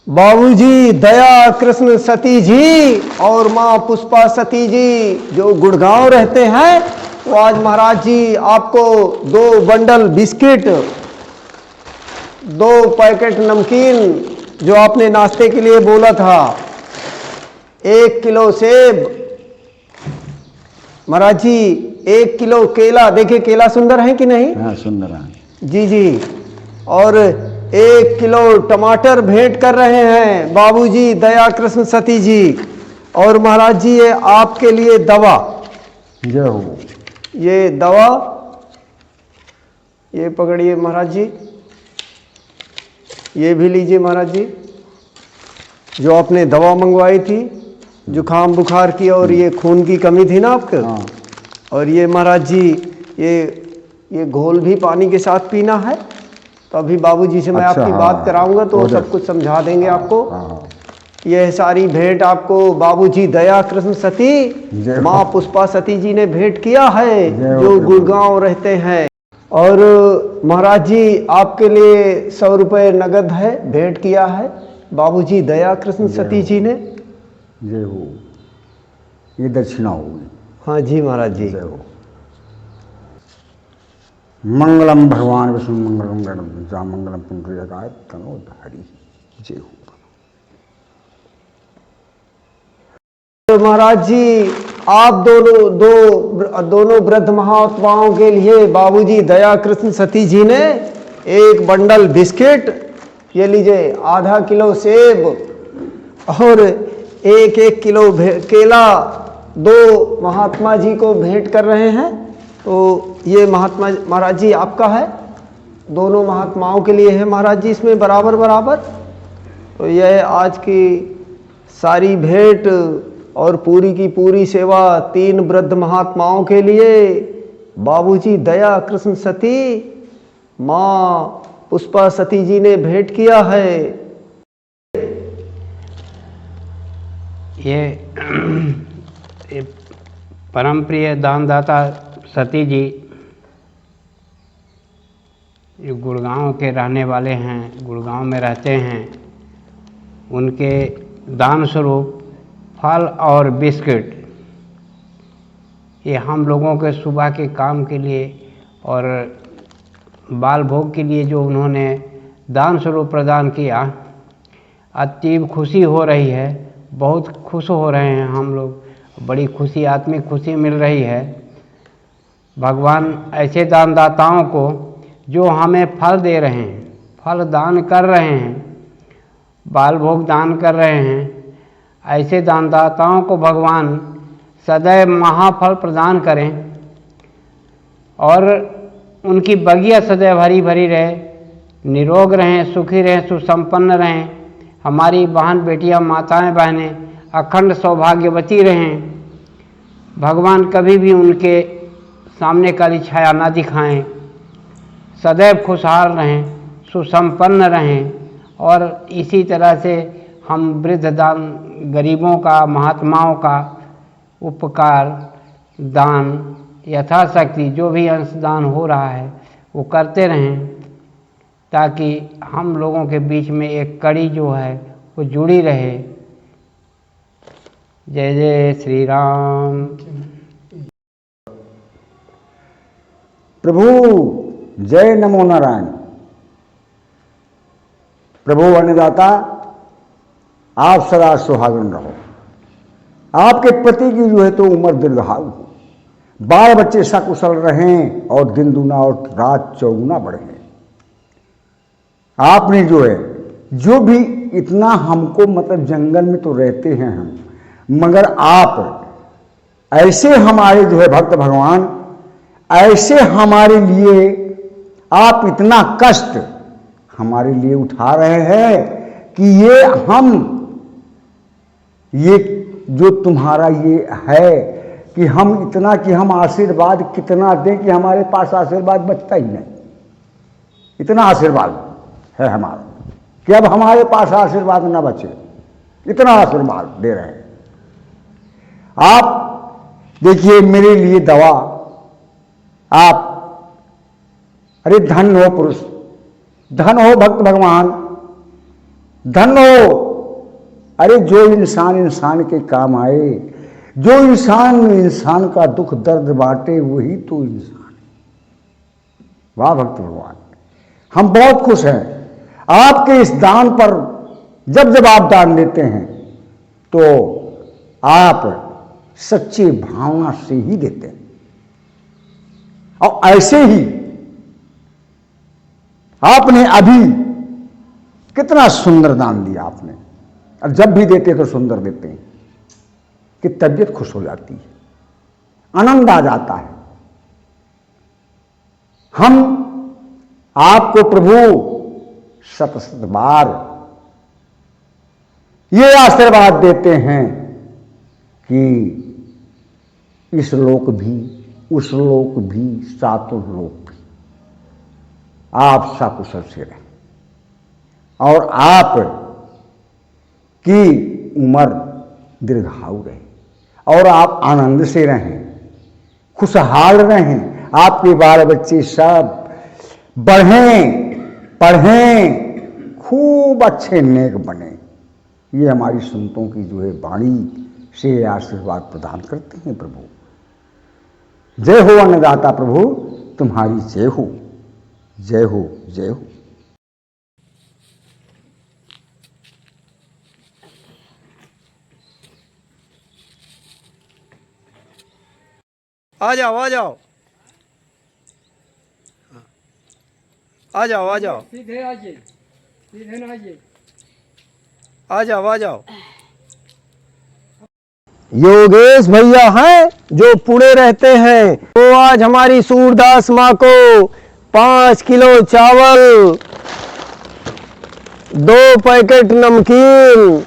बाबूजी दया कृष्ण सती जी और माँ पुष्पा सती जी जो गुड़गांव रहते हैं, तो आज महाराज जी आपको 2 बंडल बिस्किट, 2 पैकेट नमकीन जो आपने नाश्ते के लिए बोला था, 1 किलो सेब, महाराज जी 1 किलो केला, देखिए केला सुंदर है कि नहीं? हाँ सुंदर है जी जी। और 1 किलो टमाटर भेंट कर रहे हैं बाबूजी दया कृष्ण सती जी। और महाराज जी ये आपके लिए दवा, जय हो। ये दवा, ये पकड़िए महाराज जी, ये भी लीजिए महाराज जी, जो आपने दवा मंगवाई थी जुखाम बुखार की और ये खून की कमी थी ना आपके। हाँ। और ये महाराज जी ये घोल भी पानी के साथ पीना है। तो अभी बाबूजी से मैं आपकी बात कराऊंगा तो सब कुछ समझा देंगे आपको। यह सारी भेंट आपको बाबूजी दया कृष्ण सती माँ पुष्पा सती जी ने भेंट किया है, जो गुड़गांव रहते हैं। और महाराज जी आपके लिए 100 रुपये नगद है, भेंट किया है बाबूजी दया कृष्ण सती जी ने। जय हो। ये दक्षिणा होगी। हाँ जी महाराज जी। जय हो। मंगलम भगवान विष्णु मंगलम गणपति मंगलम पुंडरीकाय तनोधारी। जय हो। तो महाराज जी आप दोनों वृद्ध महात्माओं के लिए बाबूजी दया कृष्ण सती जी ने 1 बंडल बिस्किट, ये लीजिए आधा किलो सेब और 1 किलो केला 2 महात्मा जी को भेंट कर रहे हैं। तो ये महाराज जी आपका है, दोनों महात्माओं के लिए है महाराज जी, इसमें बराबर बराबर। तो यह आज की सारी भेंट और पूरी की पूरी सेवा 3 वृद्ध महात्माओं के लिए बाबूजी दया कृष्ण सती माँ पुष्पा सती जी ने भेंट किया है। ये परम प्रिय दानदाता सती जी ये गुड़गांव के रहने वाले हैं, गुड़गांव में रहते हैं। उनके दान स्वरूप फल और बिस्किट ये हम लोगों के सुबह के काम के लिए और बाल भोग के लिए जो उन्होंने दान स्वरूप प्रदान किया, अतीब खुशी हो रही है, बहुत खुश हो रहे हैं हम लोग, बड़ी खुशी, आत्मिक खुशी मिल रही है। भगवान ऐसे दानदाताओं को जो हमें फल दे रहे हैं, फल दान कर रहे हैं, बाल भोग दान कर रहे हैं, ऐसे दानदाताओं को भगवान सदैव महाफल प्रदान करें और उनकी बगिया सदैव हरी भरी रहे, निरोग रहें, सुखी रहें, सुसंपन्न रहें। हमारी बहन बेटियां, माताएं बहनें अखंड सौभाग्यवती रहें। भगवान कभी भी उनके सामने काली छाया ना दिखाएं, सदैव खुशहाल रहें, सुसंपन्न रहें। और इसी तरह से हम वृद्ध दान, गरीबों का, महात्माओं का उपकार, दान यथाशक्ति जो भी अंशदान हो रहा है वो करते रहें, ताकि हम लोगों के बीच में एक कड़ी जो है वो जुड़ी रहे। जय जय श्री राम। प्रभु जय नमो नारायण। प्रभु अन्नदाता आप सदा सुहागन रहो। आपके पति की जो है तो उम्र दीर्घायु हो, बाल बच्चे सकुशल रहें और दिन दूना और रात चौगुना बढ़े। आपने जो है जो भी इतना हमको, मतलब जंगल में तो रहते हैं हम, मगर आप ऐसे हमारे जो है भक्त भगवान, ऐसे हमारे लिए आप इतना कष्ट हमारे लिए उठा रहे हैं कि ये जो तुम्हारा ये है कि हम इतना, कि हम आशीर्वाद कितना दें कि हमारे पास आशीर्वाद बचता ही नहीं। इतना आशीर्वाद है हमारा कि अब हमारे पास आशीर्वाद ना बचे, इतना आशीर्वाद दे रहे हैं आप। देखिए मेरे लिए दवा आप, अरे धन हो पुरुष, धन हो भक्त भगवान, धन हो। अरे जो इंसान इंसान के काम आए, जो इंसान इंसान का दुख दर्द बांटे, वही तो इंसान है। वाह भक्त भगवान, हम बहुत खुश हैं आपके इस दान पर। जब जब आप दान देते हैं तो आप सच्ची भावना से ही देते हैं, और ऐसे ही आपने अभी कितना सुंदर दान दिया आपने, और जब भी देते तो सुंदर देते हैं कि तबीयत खुश हो जाती है, आनंद आ जाता है। हम आपको प्रभु शत शत बार ये आशीर्वाद देते हैं कि इस लोक भी, उस लोक भी, सातों लोक भी आप सकुशल से रहें, और आप की उम्र दीर्घायु रहे, और आप आनंद से रहें, खुशहाल रहें, आपके बाल बच्चे सब बढ़ें, पढ़ें, खूब अच्छे नेक बने। ये हमारी संतों की जो है वाणी से आशीर्वाद प्रदान करते हैं प्रभु। जय हो अन्नदाता प्रभु, तुम्हारी जय हो, जय हो, जय हो। आ जाओ, आ जाओ, आ जाओ, आ जाओ, सीधे आइए, सीधे ना आइए। आ जाओ, आ जाओ। योगेश भैया हैं जो पुणे रहते हैं, तो आज हमारी सूरदास माँ को 5 किलो चावल, 2 पैकेट नमकीन,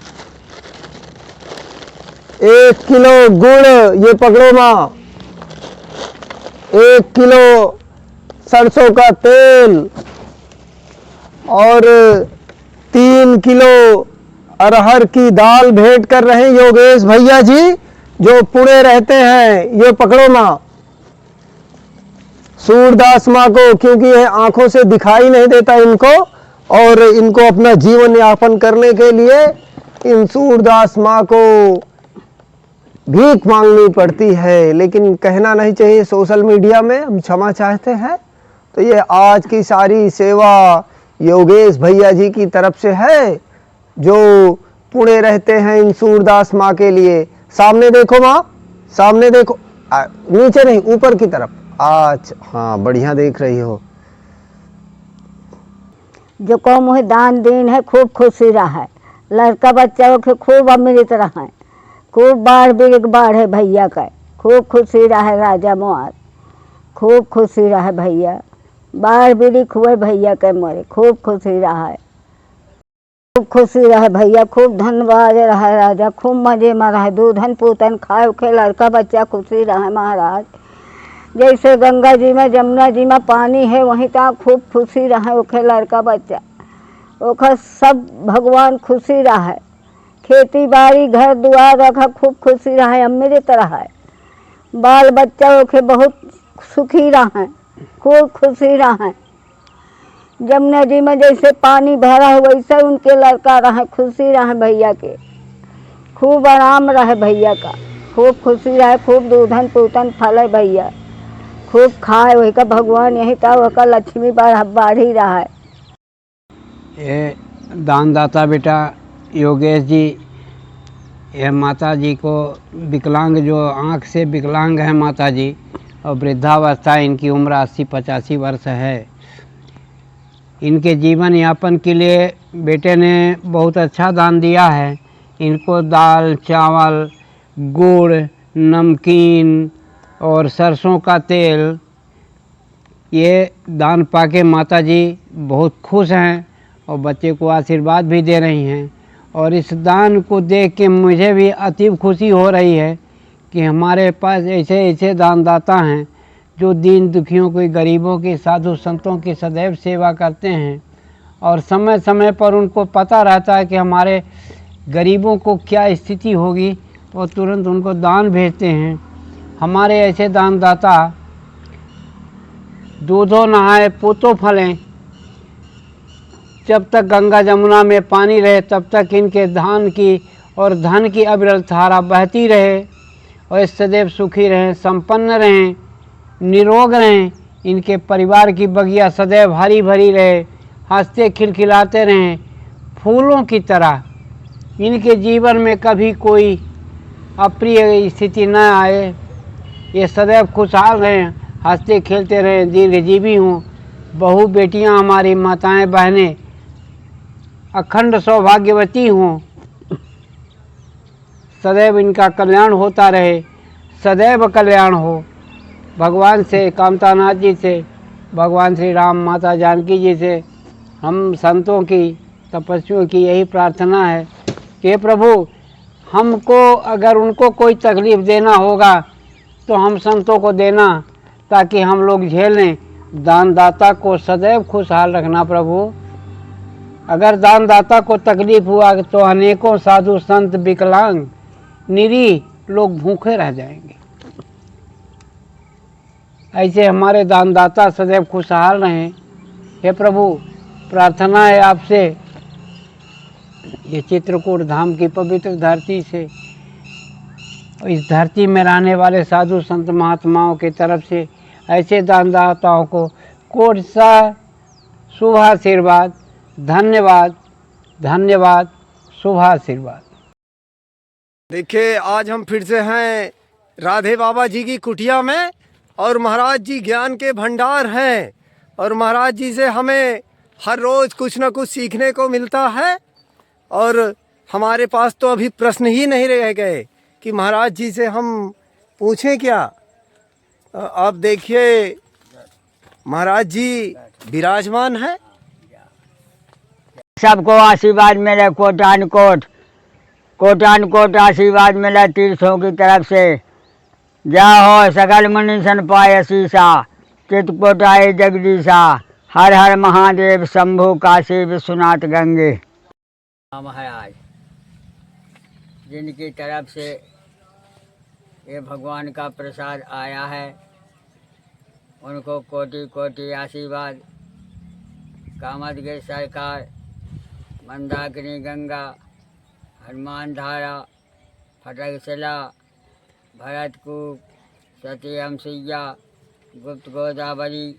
1 किलो गुड़, ये पकड़ो माँ, 1 किलो सरसों का तेल, और 3 किलो अरहर की दाल भेंट कर रहे हैं योगेश भैया जी जो पुणे रहते हैं। ये पकड़ो माँ, सूरदास माँ को, क्योंकि ये आंखों से दिखाई नहीं देता इनको, और इनको अपना जीवन यापन करने के लिए इन सूरदास माँ को भीख मांगनी पड़ती है, लेकिन कहना नहीं चाहिए सोशल मीडिया में, हम क्षमा चाहते हैं। तो ये आज की सारी सेवा योगेश भैया जी की तरफ से है जो पुणे रहते हैं इन सूरदास माँ के लिए। सामने देखो माँ, सामने देखो, नीचे नहीं, ऊपर की तरफ। आज हाँ, बढ़िया देख रही हो। जो को मुहे दान दीन है, खूब खुशी रहा है, लड़का बच्चा के खूब अमृत रहा है, खूब बाढ़ बिग बाढ़ है भैया का, खूब खुशी रहा राजा मोहर, खूब खुशी रहा भैया, बाढ़ बिरिक हुए भैया के मोरे, खूब खुशी रहा है, खूब खुशी रहे भैया, खूब धनबाज रहे राजा, खूब मजे में रहे, दूधन पूतन खाए उखे लड़का बच्चा खुशी रहे महाराज। जैसे गंगा जी में जमुना जी में पानी है, वहीं तक खूब खुशी रहे उखे लड़का बच्चा, ओखर सब भगवान खुशी रहे, खेती बाड़ी घर दुआर रखा खूब खुशी रहे, अमृत रहे, बाल बच्चा ओखे बहुत सुखी रहे, खूब खुशी रहे। जमुना जी में जैसे पानी भरा है वैसे उनके लड़का रहे, खुशी रहे भैया के, खूब आराम रहे भैया का, खूब खुशी रहे, खूब दूधन पूतन फले भैया, खूब खाए, वही का भगवान यही था, वह का लक्ष्मी बाढ़ी रहा है। ये दानदाता बेटा योगेश जी, ये माता जी को विकलांग, जो आँख से विकलांग है माता जी, और वृद्धावस्था, इनकी उम्र 80-85 वर्ष है। इनके जीवन यापन के लिए बेटे ने बहुत अच्छा दान दिया है। इनको दाल चावल, गुड़, नमकीन और सरसों का तेल, ये दान पाके माता जी बहुत खुश हैं और बच्चे को आशीर्वाद भी दे रही हैं। और इस दान को देख के मुझे भी अतीब खुशी हो रही है कि हमारे पास ऐसे ऐसे दानदाता हैं जो दीन दुखियों की, गरीबों की, साधु संतों की सदैव सेवा करते हैं, और समय समय पर उनको पता रहता है कि हमारे गरीबों को क्या स्थिति होगी, और तुरंत उनको दान भेजते हैं। हमारे ऐसे दानदाता दूधो नहाए पोतो फलें, जब तक गंगा जमुना में पानी रहे तब तक इनके धान की और धन की अविरल धारा बहती रहे और सदैव सुखी रहें, संपन्न रहें, निरोग रहें। इनके परिवार की बगिया सदैव हरी भरी रहे, हंसते खिलखिलाते रहें फूलों की तरह। इनके जीवन में कभी कोई अप्रिय स्थिति न आए। ये सदैव खुशहाल रहें, हंसते खेलते रहें, दीर्घजीवी हों। बहू बेटियां हमारी माताएं बहनें अखंड सौभाग्यवती हों। सदैव इनका कल्याण होता रहे, सदैव कल्याण हो। भगवान से, कामतानाथ जी से, भगवान श्री राम, माता जानकी जी से, हम संतों की, तपस्वियों की यही प्रार्थना है कि हे प्रभु, हमको अगर उनको कोई तकलीफ़ देना होगा तो हम संतों को देना, ताकि हम लोग झेलें। दानदाता को सदैव खुशहाल रखना प्रभु। अगर दानदाता को तकलीफ़ हुआ तो अनेकों साधु संत विकलांग निरीह लोग भूखे रह जाएंगे। ऐसे हमारे दानदाता सदैव खुशहाल रहें। हे प्रभु, प्रार्थना है आपसे, ये चित्रकूट धाम की पवित्र धरती से, इस धरती में रहने वाले साधु संत महात्माओं की तरफ से ऐसे दानदाताओं को कोटि सा शुभ आशीर्वाद। धन्यवाद, धन्यवाद, शुभ आशीर्वाद। देखिए, आज हम फिर से हैं राधे बाबा जी की कुटिया में और महाराज जी ज्ञान के भंडार हैं और महाराज जी से हमें हर रोज़ कुछ ना कुछ सीखने को मिलता है। और हमारे पास तो अभी प्रश्न ही नहीं रह गए कि महाराज जी से हम पूछें क्या। अब देखिए, महाराज जी विराजमान है। सबको आशीर्वाद मिले, कोटान कोट आशीर्वाद मिले तीर्थों की तरफ से। जय हो सकल मनुष्यन पाय शीशा, चित्रकूट आए जगदीशा। हर हर महादेव शंभु काशी विश्वनाथ गंगे। महाराज जिनकी तरफ से ये भगवान का प्रसाद आया है, उनको कोटि कोटि आशीर्वाद। कामदगिरि सरकार, मंदाकिनी गंगा, हनुमान धारा, फटकशिला, भरतकूप, सती अमसैया, गुप्त गोदावरी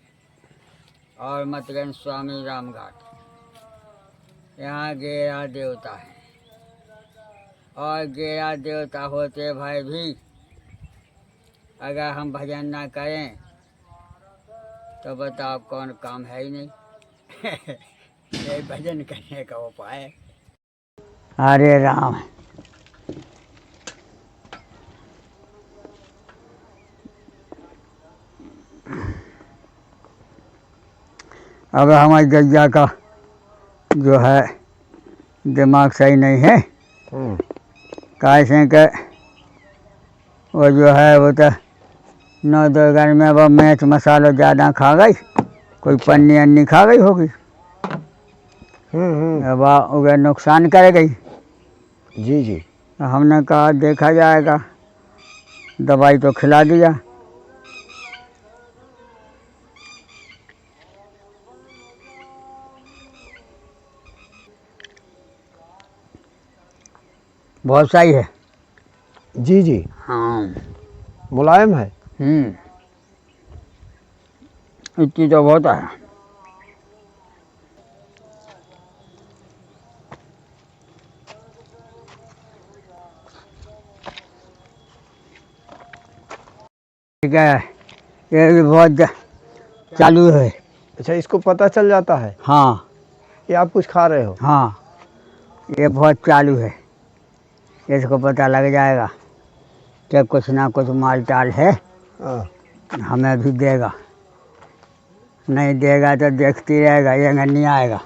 और मतगन स्वामी रामघाट। यहाँ गेरा देवता है और गेरा देवता होते भाई भी अगर हम भजन ना करें तो बताओ कौन काम है ही नहीं। ये भजन करने का उपाय है। हरे राम। अब हमारी गैया का जो है दिमाग सही नहीं है। कैसे के वो जो है वो तो 9-2 घर में वो मिर्च मसाला ज़्यादा खा गई, कोई पन्नी अन्नी खा गई होगी। अब वह नुकसान कर गई। जी जी। हमने कहा देखा जाएगा, दवाई तो खिला दिया। बहुत सही है। जी जी। हाँ, मुलायम है। इतनी तो बहुत है। ठीक है, ये भी बहुत चालू है। अच्छा, इसको पता चल जाता है। हाँ, ये आप कुछ खा रहे हो। हाँ, ये बहुत चालू है। इसको पता लग जाएगा कि कुछ ना कुछ माल टाल है। हाँ। हमें भी देगा, नहीं देगा तो देखती रहेगा, ये नहीं आएगा।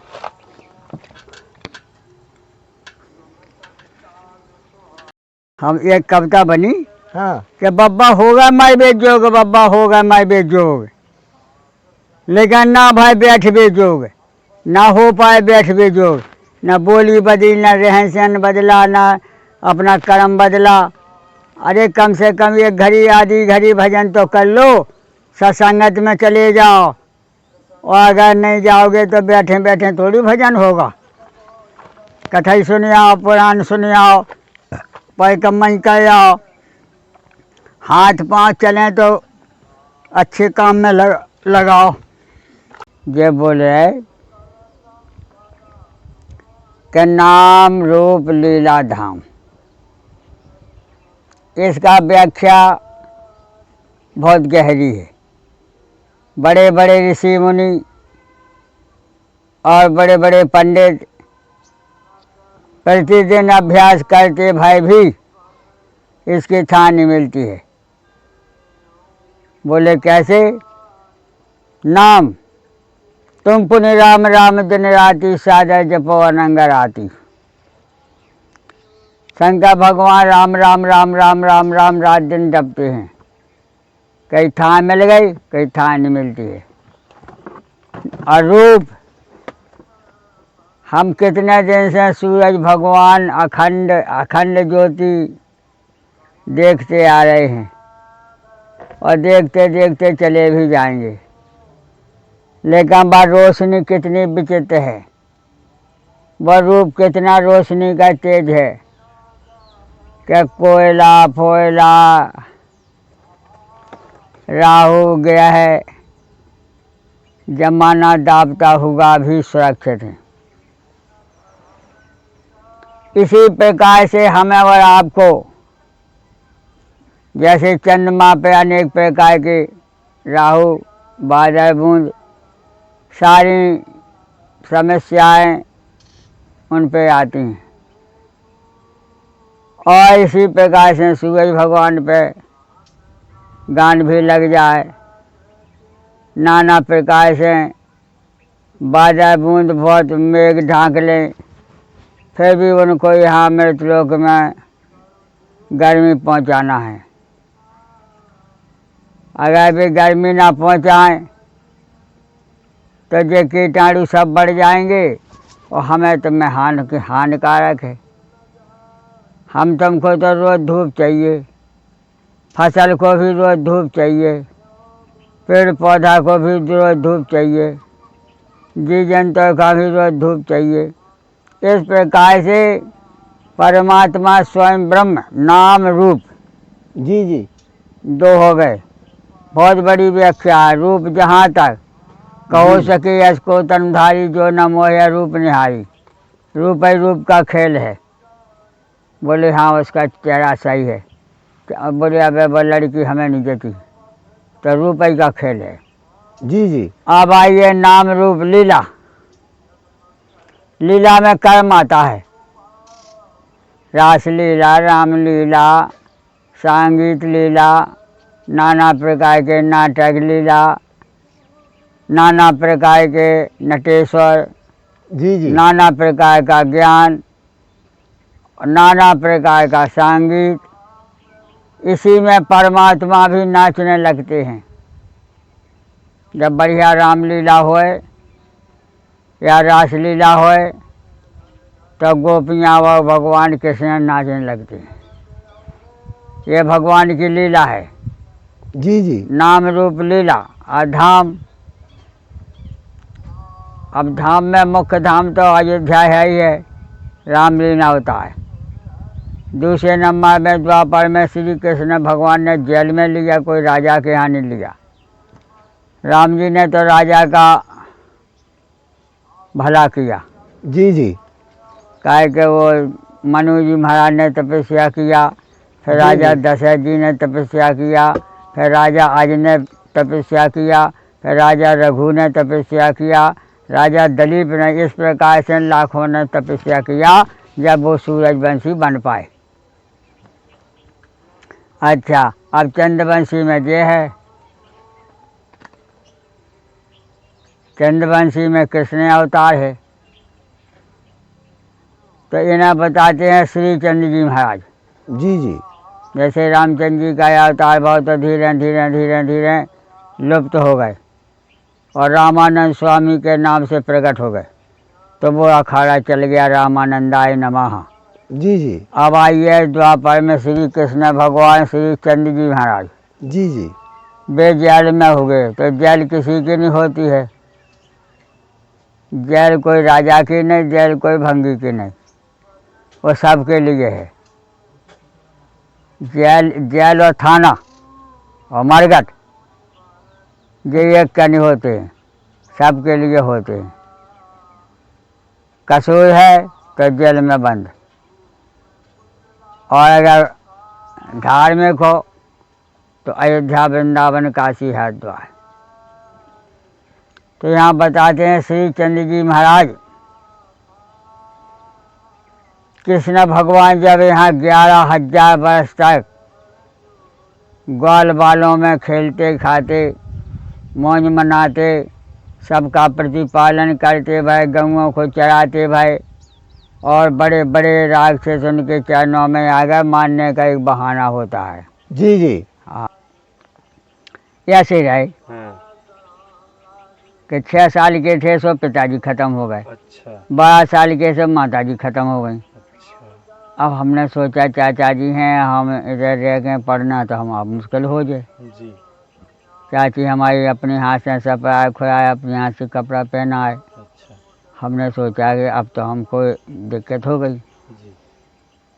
हम एक कविता बनी। हाँ। कि बब्बा होगा मैं बेजोग, बब्बा होगा मैं बेजोग, लेकिन ना भाई बैठ बेजोग, ना हो पाए बैठ बेजोग। ना बोली बदली, ना रहन सहन बदला, ना अपना कर्म बदला। अरे कम से कम एक घड़ी आधी घड़ी भजन तो कर लो, सत्संगत में चले जाओ, और अगर नहीं जाओगे तो बैठे बैठे थोड़ी भजन होगा। कथाई सुने आओ, पुराण सुने आओ, पैकम्मई कर आओ, हाथ पांव चलें तो अच्छे काम में लगाओ। ये बोले कि नाम रूप लीला धाम, इसका व्याख्या बहुत गहरी है। बड़े बड़े ऋषि मुनि और बड़े बड़े पंडित प्रतिदिन अभ्यास करते भाई भी इसकी था नहीं मिलती है। बोले कैसे? नाम तुम पुण्य राम राम दिन राति सादर जपो अनंगर आती। शंकर भगवान राम राम राम राम राम राम रात दिन जपते हैं। कई थां मिल गई, कई थां नहीं मिलती है। और रूप, हम कितने दिन से सूरज भगवान अखंड अखंड ज्योति देखते आ रहे हैं और देखते देखते चले भी जाएंगे, लेकिन वह रोशनी कितनी विचित्र है, वह रूप कितना रोशनी का तेज है कि कोयला फोयला राहु गया है, जमाना दाबता हुआ भी सुरक्षित है। इसी प्रकार से हमें और आपको, जैसे चंद्रमा पे अनेक प्रकार के राहु बादल बूंद सारी समस्याएं उन पे आती हैं, और इसी प्रकार से सूरज भगवान पे गांड भी लग जाए, नाना प्रकार से बादल बूंद बहुत मेघ ढांक लें, फिर भी उनको यहाँ मृतलोक में गर्मी पहुँचाना है। अगर भी गर्मी ना पहुँचाएं तो ये कीटाणु सब बढ़ जाएंगे और हमें तो में हानिकारक है। हम तुमको तो रोज़ धूप चाहिए, फसल को भी रोज़ धूप चाहिए, पेड़ पौधा को भी रोज़ धूप चाहिए, जीव जंतु का भी रोज़ धूप चाहिए। इस प्रकार से परमात्मा स्वयं ब्रह्म नाम रूप जी जी दो हो गए। बहुत बड़ी व्याख्या है। रूप जहाँ तक कहो सके इसको तनधारी जो न मोह रूप निहारी, रूप ही रूप का खेल है। बोले हाँ उसका चेहरा सही है। अब बोले अब वो लड़की हमें नहीं देती, तो रूप ही का खेल है। जी जी अब आइए नाम रूप लीला। लीला में कर्म आता है, रास लीला, रामलीला, संगीत लीला, नाना प्रकार के नाटक लीला, नाना प्रकार के नटेश्वर, जी जी नाना प्रकार का ज्ञान, नाना प्रकार का संगीत, इसी में परमात्मा भी नाचने लगते हैं। जब बढ़िया रामलीला होए या रासलीला होए तो गोपियाँ व भगवान कृष्ण नाचने लगते हैं। ये भगवान की लीला है। जी जी नाम रूप लीला। और धाम, अब धाम में मुख्य धाम तो अयोध्या है ही है, रामलीला होता है। दूसरे नंबर में द्वापर में श्री कृष्ण भगवान ने जेल में लिया, कोई राजा के यहाँ नहीं लिया। राम जी ने तो राजा का भला किया। जी जी काहे कि वो मनु जी महाराज ने तपस्या किया, फिर राजा दशरथ जी ने तपस्या किया, फिर राजा आज ने तपस्या किया, फिर राजा रघु ने तपस्या किया, राजा दिलीप ने, इस प्रकार से लाखों ने तपस्या किया जब वो सूरजवंशी बन पाए। अच्छा, अब चंद्रवंशी में ये है, चंद्रवंशी में कृष्ण अवतार है। तो इन्हें बताते हैं श्री चंद्र जी महाराज। जी जी जैसे रामचंद्र जी का अवतार भाव तो धीरे धीरे धीरे धीरे लुप्त हो गए और रामानंद स्वामी के नाम से प्रकट हो गए, तो वो अखाड़ा चल गया रामानंदाय नमः। जी जी अब आइए द्वापर में श्री कृष्ण भगवान श्री चंद्र जी महाराज। जी जी वे जेल में हो गए, तो जेल किसी की नहीं होती है, जेल कोई राजा की नहीं, जेल कोई भंगी की नहीं, वो सबके लिए है। जेल और थाना और मरघट ये एक का नहीं होते हैं, सबके लिए होते हैं। कसूर है तो जेल में बंद, और अगर धार्मिक हो तो अयोध्या, वृंदावन, काशी, हरिद्वार। तो यहाँ बताते हैं श्री चंद्र जी महाराज, कृष्ण भगवान जब यहाँ 11,000 वर्ष तक ग्वाल बालों में खेलते खाते मौज मनाते, सबका प्रतिपालन करते भाई, गऊओं को चराते भाई, और बड़े बड़े राक्षस उनके चरणों में आ गए, मारने का एक बहाना होता है। जी जी। हाँ, ऐसे रहे कि 6 साल के थे सो पिताजी खत्म हो गए। अच्छा 12 साल के से माताजी खत्म हो गई। अच्छा अब हमने सोचा चाचा जी हैं, हम इधर रह गए पढ़ना तो हम अब मुश्किल हो जाए। जी। चाची हमारी अपने हाथ से सपड़ा खुआया, अपने हाथ से कपड़ा पहना है। अच्छा हमने सोचा कि अब तो हमको दिक्कत हो गई, जी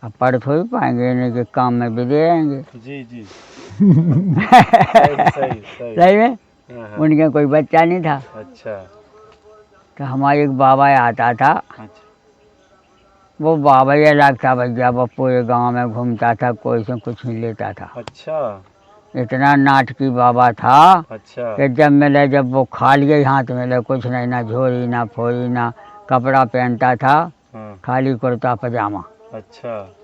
अब पढ़ थोड़ी पाएंगे, इन्हीं के काम में भी दे रहेंगे। जी जी सही सही सही। सही में हाँ, उनके कोई बच्चा नहीं था। अच्छा तो हमारे एक बाबा आता था, अच्छा वो बाबा ही अलग था भैया, वो पूरे गांव में घूमता था, कोई से कुछ नहीं लेता था। अच्छा इतना नाटकी बाबा था अच्छा कि जब मिले, जब वो खाली हाथ मिले, कुछ नहीं, ना झोरी ना फोरी ना कपड़ा पहनता था, हाँ, खाली कुर्ता पजामा। अच्छा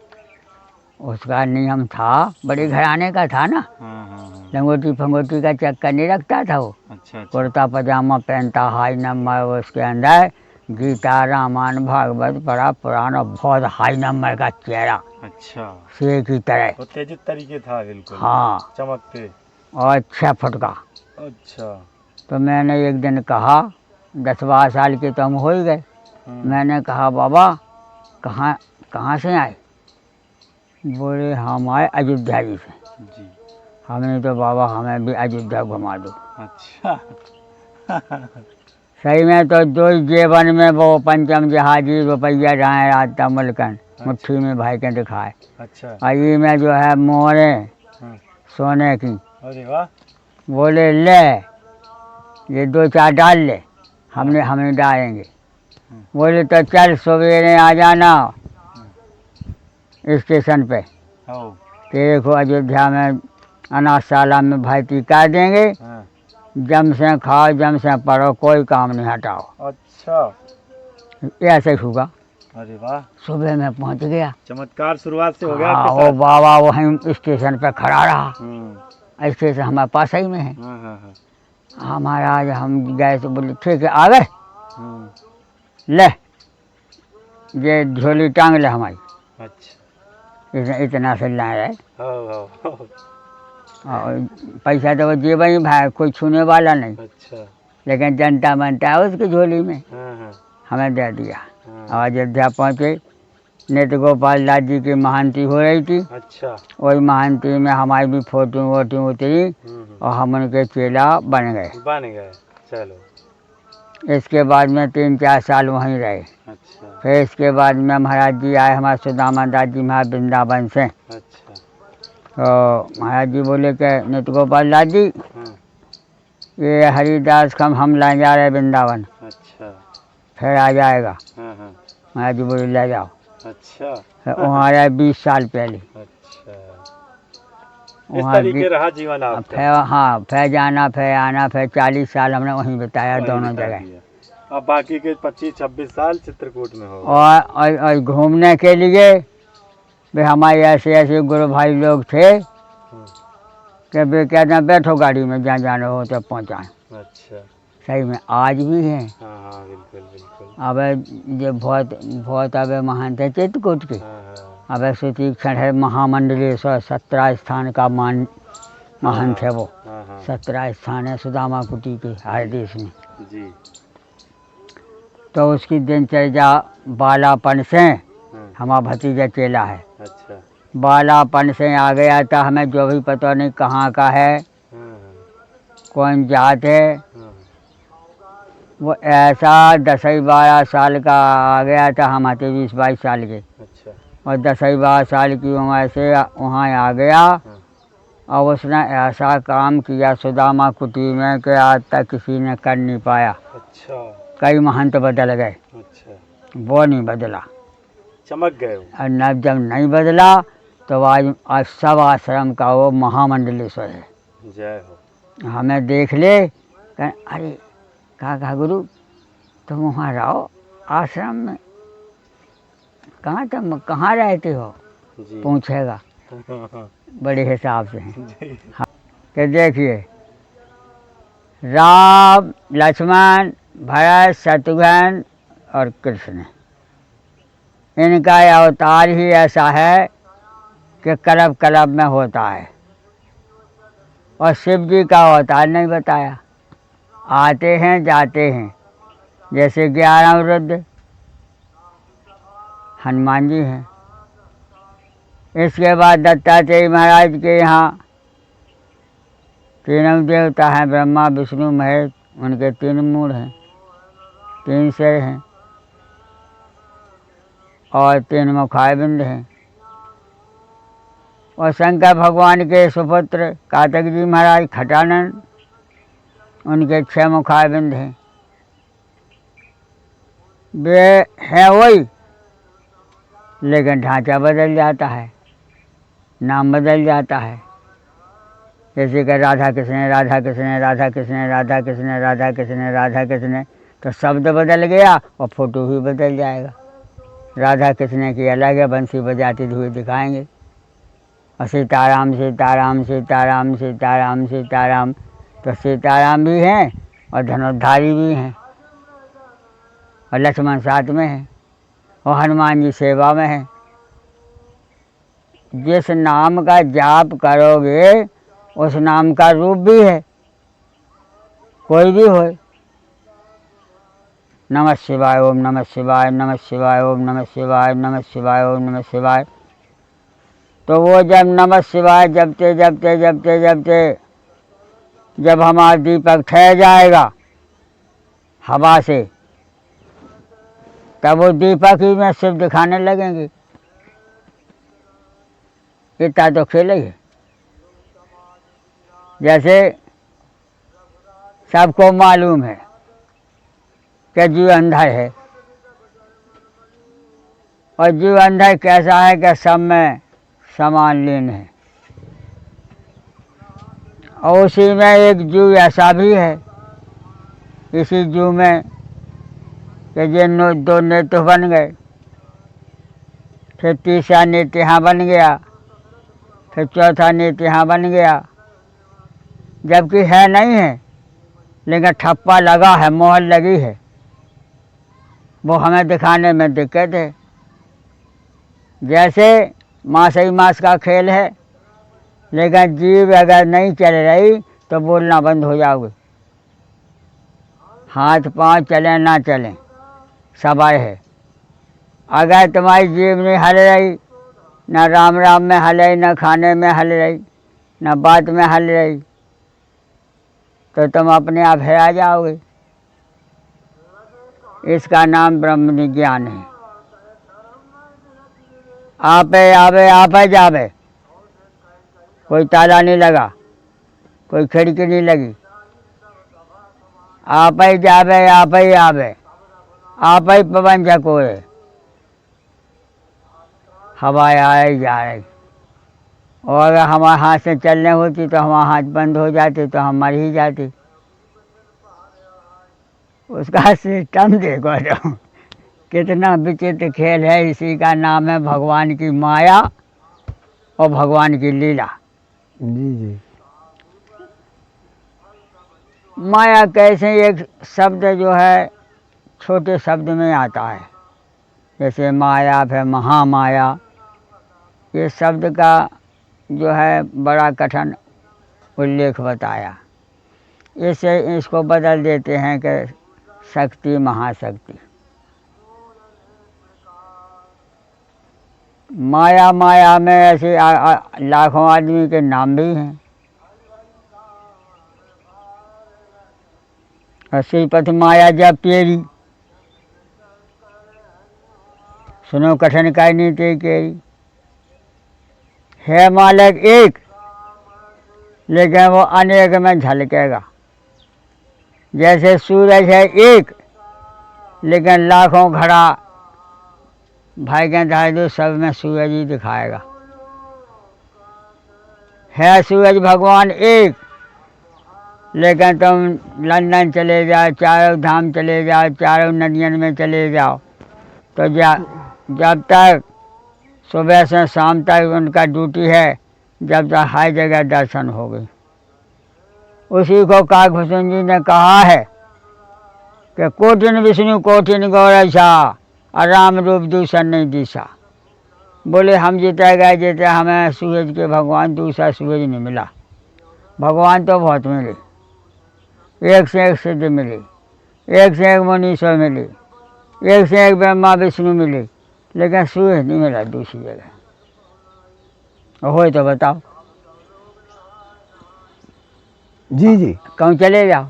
उसका नियम था, बड़े घराने का था ना, हाँ हाँ हाँ लंगोटी फंगोटी का चक्कर नहीं रखता था वो। अच्छा अच्छा कुर्ता पजामा पहनता, हाई नंबर, उसके अंदर गीता, रामायण, भागवत, बड़ा पुराना, बहुत हाई नंबर का चेहरा, अच्छा। शेर की तरह। उत्तेजित तरीके था बिल्कुल। हाँ, चमकते। और 6 फुट का। अच्छा तो मैंने एक दिन कहा, 10-12 साल के तो हम हो ही गए, मैंने कहा बाबा कहाँ से आए? बोले हम आए अयोध्या जी से। जी। हमने तो बाबा हमें भी अयोध्या घुमा दो। अच्छा सही में तो दो जीवन में वो पंचम जहाजी रुपया जाए आता मुल्कन, मुट्ठी में भाई के दिखाए। अच्छा और ये में जो है मोहरे हाँ। सोने की। अरे वाह। बोले ले ये 2-4 डाल ले, हमें डालेंगे। बोले तो चल सवेरे आ जाना स्टेशन पे, आओ। तेरे को अयोध्या में अनाथशाला में भर्ती कर देंगे, हाँ। जम से खाओ, जम से पढ़ो, कोई काम नहीं हटाओ। अच्छा ऐसे हुआ। अरे वाह, सुबह में पहुंच गया। चमत्कार शुरुआत से हो गया हाँ, आपके वो साथ। बाबा वहीं स्टेशन पे खड़ा रहा। स्टेशन हमारे पास ही में है। हाँ हाँ हाँ हाँ महाराज, हम गए तो बोले ठीक है, आ गए, हाँ। ले ये झोली टांग ले हमारी। अच्छा इतना से ला रहे, हाँ। और पैसा तो वो जेब ही भाई, कोई छूने वाला नहीं, अच्छा लेकिन जनता बनता है उसकी झोली में, हाँ हाँ हमें दे दिया। हाँ। और अयोध्या पहुँचे, नित्य गोपाल दास जी की महांती हो रही थी। अच्छा वही महांती में हमारी भी फोटो वोटो उतरी, और हम उनके चेला बन गए। चलो। इसके बाद में 3-4 साल वहीं रहे। अच्छा फिर इसके बाद में महाराज जी आए, हमारे सुदामा दास जी महाराज वृंदावन से। अच्छा तो महाराज जी बोले कि नित्य गोपाल दास जी, हाँ। ये हरिदास का हम ले जा रहे वृंदावन, अच्छा फिर आ जाएगा। हाँ हाँ महाराज जी बोले ले जाओ। अच्छा फिर वहाँ रहे 20 साल पहले। अच्छा इस वहाँ तरीके रहा जीवन आपका। फिर हाँ, फिर जाना फिर आना, फिर 40 साल हमने वहीं बिताया, दोनों जगह। अब बाकी के 25-26 साल चित्रकूट में हो। और घूमने के लिए भी हमारे ऐसे ऐसे गुरु भाई लोग थे कि वे कहते हैं बैठो गाड़ी में, जहाँ जाना हो तो पहुँचाएँ। अच्छा सही में आज भी हैं। हाँ हाँ बिल्कुल बिल्कुल। अब ये बहुत अब महान थे चित्रकूट के। हाँ हाँ अब सुतीक्षण है महामंडलेश्वर, 17 स्थान का महान थे वो। हाँ हाँ 17 स्थान है सुदामा कुटी के हर देश में। जी। तो उसकी दिनचर्या बालापन से, हाँ। हमारा भतीजा चेला है, अच्छा बालापन से आ गया था, हमें जो भी पता नहीं कहाँ का है, हाँ कौन जात है, हाँ वो ऐसा 10-12 साल का आ गया था, हम आते 20-22 साल के, अच्छा। और 10-12 साल की उम्र से वहाँ आ गया। और उसने ऐसा काम किया सुदामा कुटी में कि आज तक किसी ने कर नहीं पाया। अच्छा। कई महंत बदल गए, अच्छा। वो नहीं बदला। चमक गए वो। और न जब नहीं बदला तो आज सब आश्रम का वो महामंडलेश्वर है। जय हो। हमें देख ले कहें अरे कहा गुरु तुम वहाँ रहो आश्रम में, कहाँ तुम कहाँ रहते हो, जी। पूछेगा बड़े हिसाब से हैं। जी। हाँ, कि देखिए राम लक्ष्मण भरत शत्रुघ्न और कृष्ण, इनका अवतार ही ऐसा है कि कलब कलब में होता है। और शिव जी का अवतार नहीं बताया, आते हैं जाते हैं। जैसे 11 रुद्र हनुमान जी हैं। इसके बाद दत्तात्रेय महाराज के यहाँ तीनों देवता हैं, ब्रह्मा विष्णु महेश, उनके 3 मूल हैं, 3 सिर हैं और 3 मुखारबिंद हैं। और शंकर भगवान के सुपुत्र कार्तिक जी महाराज खटानंद, उनके 6 मुखारबिंद हैं। वे हैं वही, लेकिन ढांचा बदल जाता है, नाम बदल जाता है। जैसे कि राधा कृष्ण राधा कृष्ण राधा कृष्ण राधा कृष्ण राधा कृष्ण राधा कृष्ण, तो शब्द बदल गया और फोटो भी बदल जाएगा। राधा कृष्ण की अलग है, बंसी बजाते हुए दिखाएंगे। और सीताराम सीताराम सीताराम सीताराम सीताराम, तो सीताराम भी हैं और धनुर्धारी भी हैं, और लक्ष्मण साथ में है, और हनुमान जी सेवा में है। जिस नाम का जाप करोगे उस नाम का रूप भी है, कोई भी हो। नमः शिवाय ओम नमः शिवाय नमः शिवाय ओम नमः शिवाय नमः शिवाय ओम नमः शिवाय। तो वो जब नमः शिवाय जपते जपते जपते जपते जब हमारा दीपक ठह जाएगा हवा से, तब वो दीपक ही में शिव दिखाने लगेंगे। इतना तो खेल ही है। जैसे सबको मालूम है कि जीव अंधा है, और जीव अंधा कैसा है कि सब में समान लीन है। और उसी में एक जीव ऐसा भी है, इसी जीव में कि ये 2 नेत्र बन गए, फिर तीसरा नेत्र यहाँ बन गया, फिर चौथा नेत्र यहाँ बन गया, जबकि है नहीं है, लेकिन ठप्पा लगा है, मोहर लगी है। वो हमें दिखाने में दिक्कत है। जैसे मास ही मास का खेल है, लेकिन जीभ अगर नहीं चल रही तो बोलना बंद हो जाओगे। हाथ पांव चले ना चलें सवाल है। अगर तुम्हारी जीभ नहीं हल रही, न राम राम में हल रही, न खाने में हल रही, न बात में हल रही, तो तुम अपने आप हेरा जाओगे। इसका नाम ब्रह्म विज्ञान है। आपे आवे आपे जावे, कोई ताला नहीं लगा, कोई खिड़की नहीं लगी। आप ही जावे आप ही आवे, आप ही पवन झकोरे, हवा आए जा रही। और अगर हमारे हाथ से चलने होती तो हमारा हाथ बंद हो जाते तो हम मर ही जाते। उसका सिस्टम देखो तो कितना विचित्र खेल है। इसी का नाम है भगवान की माया और भगवान की लीला। जी जी। माया कैसे एक शब्द जो है छोटे शब्द में आता है, जैसे माया फिर महामाया। ये शब्द का जो है बड़ा कठिन उल्लेख बताया। इससे इसको बदल देते हैं कि शक्ति महाशक्ति। माया माया में ऐसे लाखों आदमी के नाम भी हैं। और श्रीपति माया जब पेरी, सुनो कठिन करनी ते केरी। है मालिक एक, लेकिन वो अनेक में झलकेगा। जैसे सूरज है एक, लेकिन लाखों घड़ा भाई के धाय दो, सब में सूरज ही दिखाएगा। है सूरज भगवान एक, लेकिन तुम लंदन चले जाओ, चारों धाम चले जाओ, चारों नदियन में चले जाओ, तो जब तक सुबह से शाम तक उनका ड्यूटी है, जब तक हर जगह दर्शन हो गई। उसी को काकभूषण जी ने कहा है कि कोटिन विष्णु कोटिन गौरैसा, और राम रूप दूसरा नहीं दिशा। बोले हम जीते गए, हमें सूरज के भगवान दूसरा सूरज नहीं मिला। भगवान तो बहुत मिले, एक से एक सिद्ध मिले, एक से एक मुनीश्वर मिले, एक से एक ब्रह्मा विष्णु मिले, लेकिन सूरज नहीं मिला दूसरी जगह। हो तो बताओ। जी जी कहूँ चले जाओ,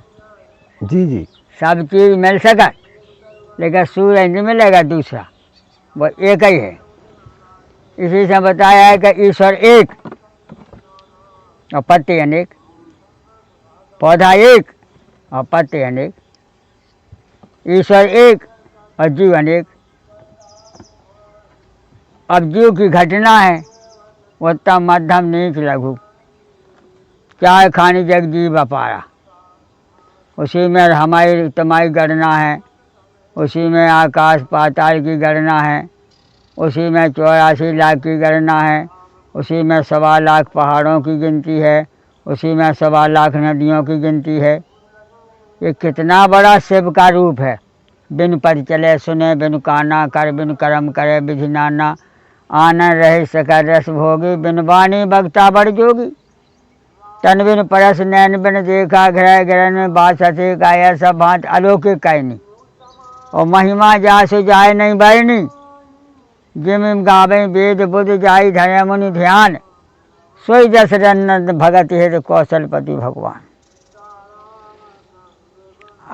जी जी सब चीज़ मिल सका, लेकिन सूरज नहीं मिलेगा दूसरा, वो एक ही है। इसी से बताया है कि ईश्वर एक और पत्ते अनेक, पौधा एक और पत्ते अनेक, ईश्वर एक और जीव अनेक। अब जीव की घटना है उत्तम मध्यम नीच लघु, चाहे खानी जग जीव अपारा। उसी में हमारी तुम्हारी गणना है, उसी में आकाश पाताल की गणना है, उसी में 84 लाख की गणना है, उसी में 1.25 लाख पहाड़ों की गिनती है, उसी में 1.25 लाख नदियों की गिनती है। ये कितना बड़ा शिव का रूप है। बिन पद चले सुने, बिन काना कर, बिन कर्म करे विधि नाना, आनंद रहे सकर रस भोगी, बिन वाणी बगता बड़ जोगी। तन बिन परस नैन बिन देखा, ग्रह ग्रहण में बात सते का, ऐसा भांत अलौकिक कहनी। और महिमा जासु जाय नहीं बरनी, जिम गावे वेद बुद्ध जाई धर्म मुनि ध्यान, सोई जस रन भगत हेत कौशलपति भगवान।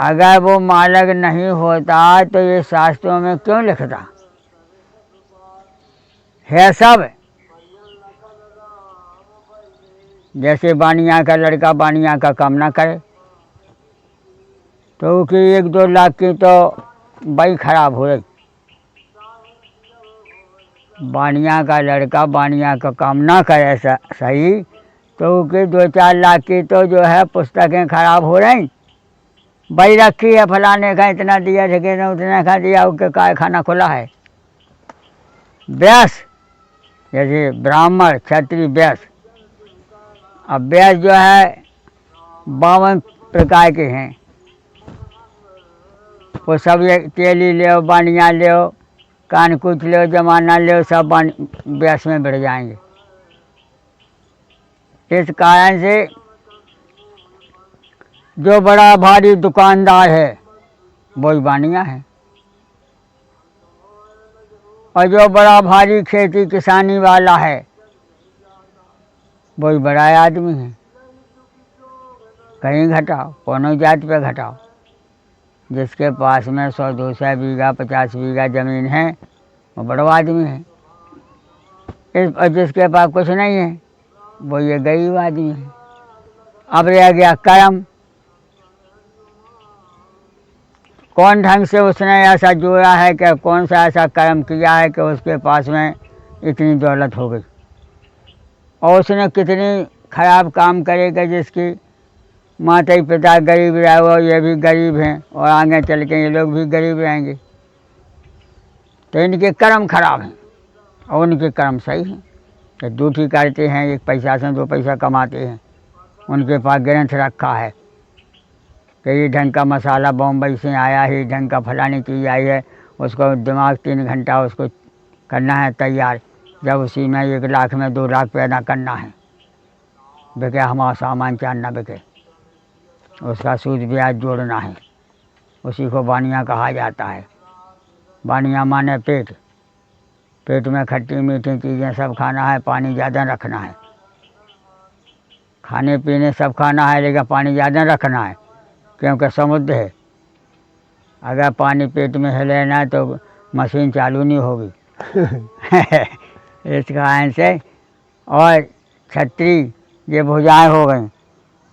अगर वो मालक नहीं होता तो ये शास्त्रों में क्यों लिखता है सब। जैसे बानिया का लड़का बानिया का काम ना करे तो उसकी 1-2 लाख की तो बाई खराब हो रही। बानिया का लड़का बानिया का काम ना करे सही, तो उसकी 2-4 लाख की तो जो है पुस्तकें खराब हो रही। बाई रखी है फलाने का इतना दिया, ठेके ने उतना का दिया, उसके कारखाना खुला है। व्यास जैसे ब्राह्मण क्षत्रिय व्यास, अब व्यास जो है 52 प्रकार के हैं। वो सब ये तेली ले, बानिया ले, कान कुछ ले, जमाना ले, सब व्यास में बढ़ जाएंगे। इस कारण से जो बड़ा भारी दुकानदार है वही बानिया है, और जो बड़ा भारी खेती किसानी वाला है वही बड़ा आदमी है। कहीं घटाओ, कोनो जात पे घटाओ। जिसके पास में 100-200 बीघा 50 बीघा ज़मीन है वो बड़ा आदमी है। और जिसके पास कुछ नहीं है वो ये गरीब आदमी है। अब रह गया कर्म, कौन ढंग से उसने ऐसा जोड़ा है कि कौन सा ऐसा कर्म किया है कि उसके पास में इतनी दौलत हो गई, और उसने कितनी खराब काम करेगा जिसकी माता पिता गरीब रहे हो, ये भी गरीब हैं और आगे चल के ये लोग भी गरीब रहेंगे। तो इनके कर्म खराब हैं और उनके कर्म सही हैं कि ड्यूटी करते हैं, 1 पैसा से 2 पैसा कमाते हैं। उनके पास ग्रंथ रखा है कि ये ढंग का मसाला बॉम्बई से आया है, ढंग का फलानी चीज़ आई है, उसको दिमाग 3 घंटा उसको करना है तैयार। जब उसी में 1 लाख में 2 लाख पैदा करना है, बिके हमारा सामान चार ना बिके, उसका सूद ब्याज जोड़ना है। उसी को बानिया कहा जाता है। बानिया माने पेट, पेट में खट्टी मीठी चीज़ें सब खाना है, पानी ज़्यादा रखना है। खाने पीने सब खाना है लेकिन पानी ज़्यादा रखना है। क्योंकि समुद्र है, अगर पानी पेट में हिले ना तो मशीन चालू नहीं होगी। इस कारण से। और छत्री ये भुजाएं हो गई,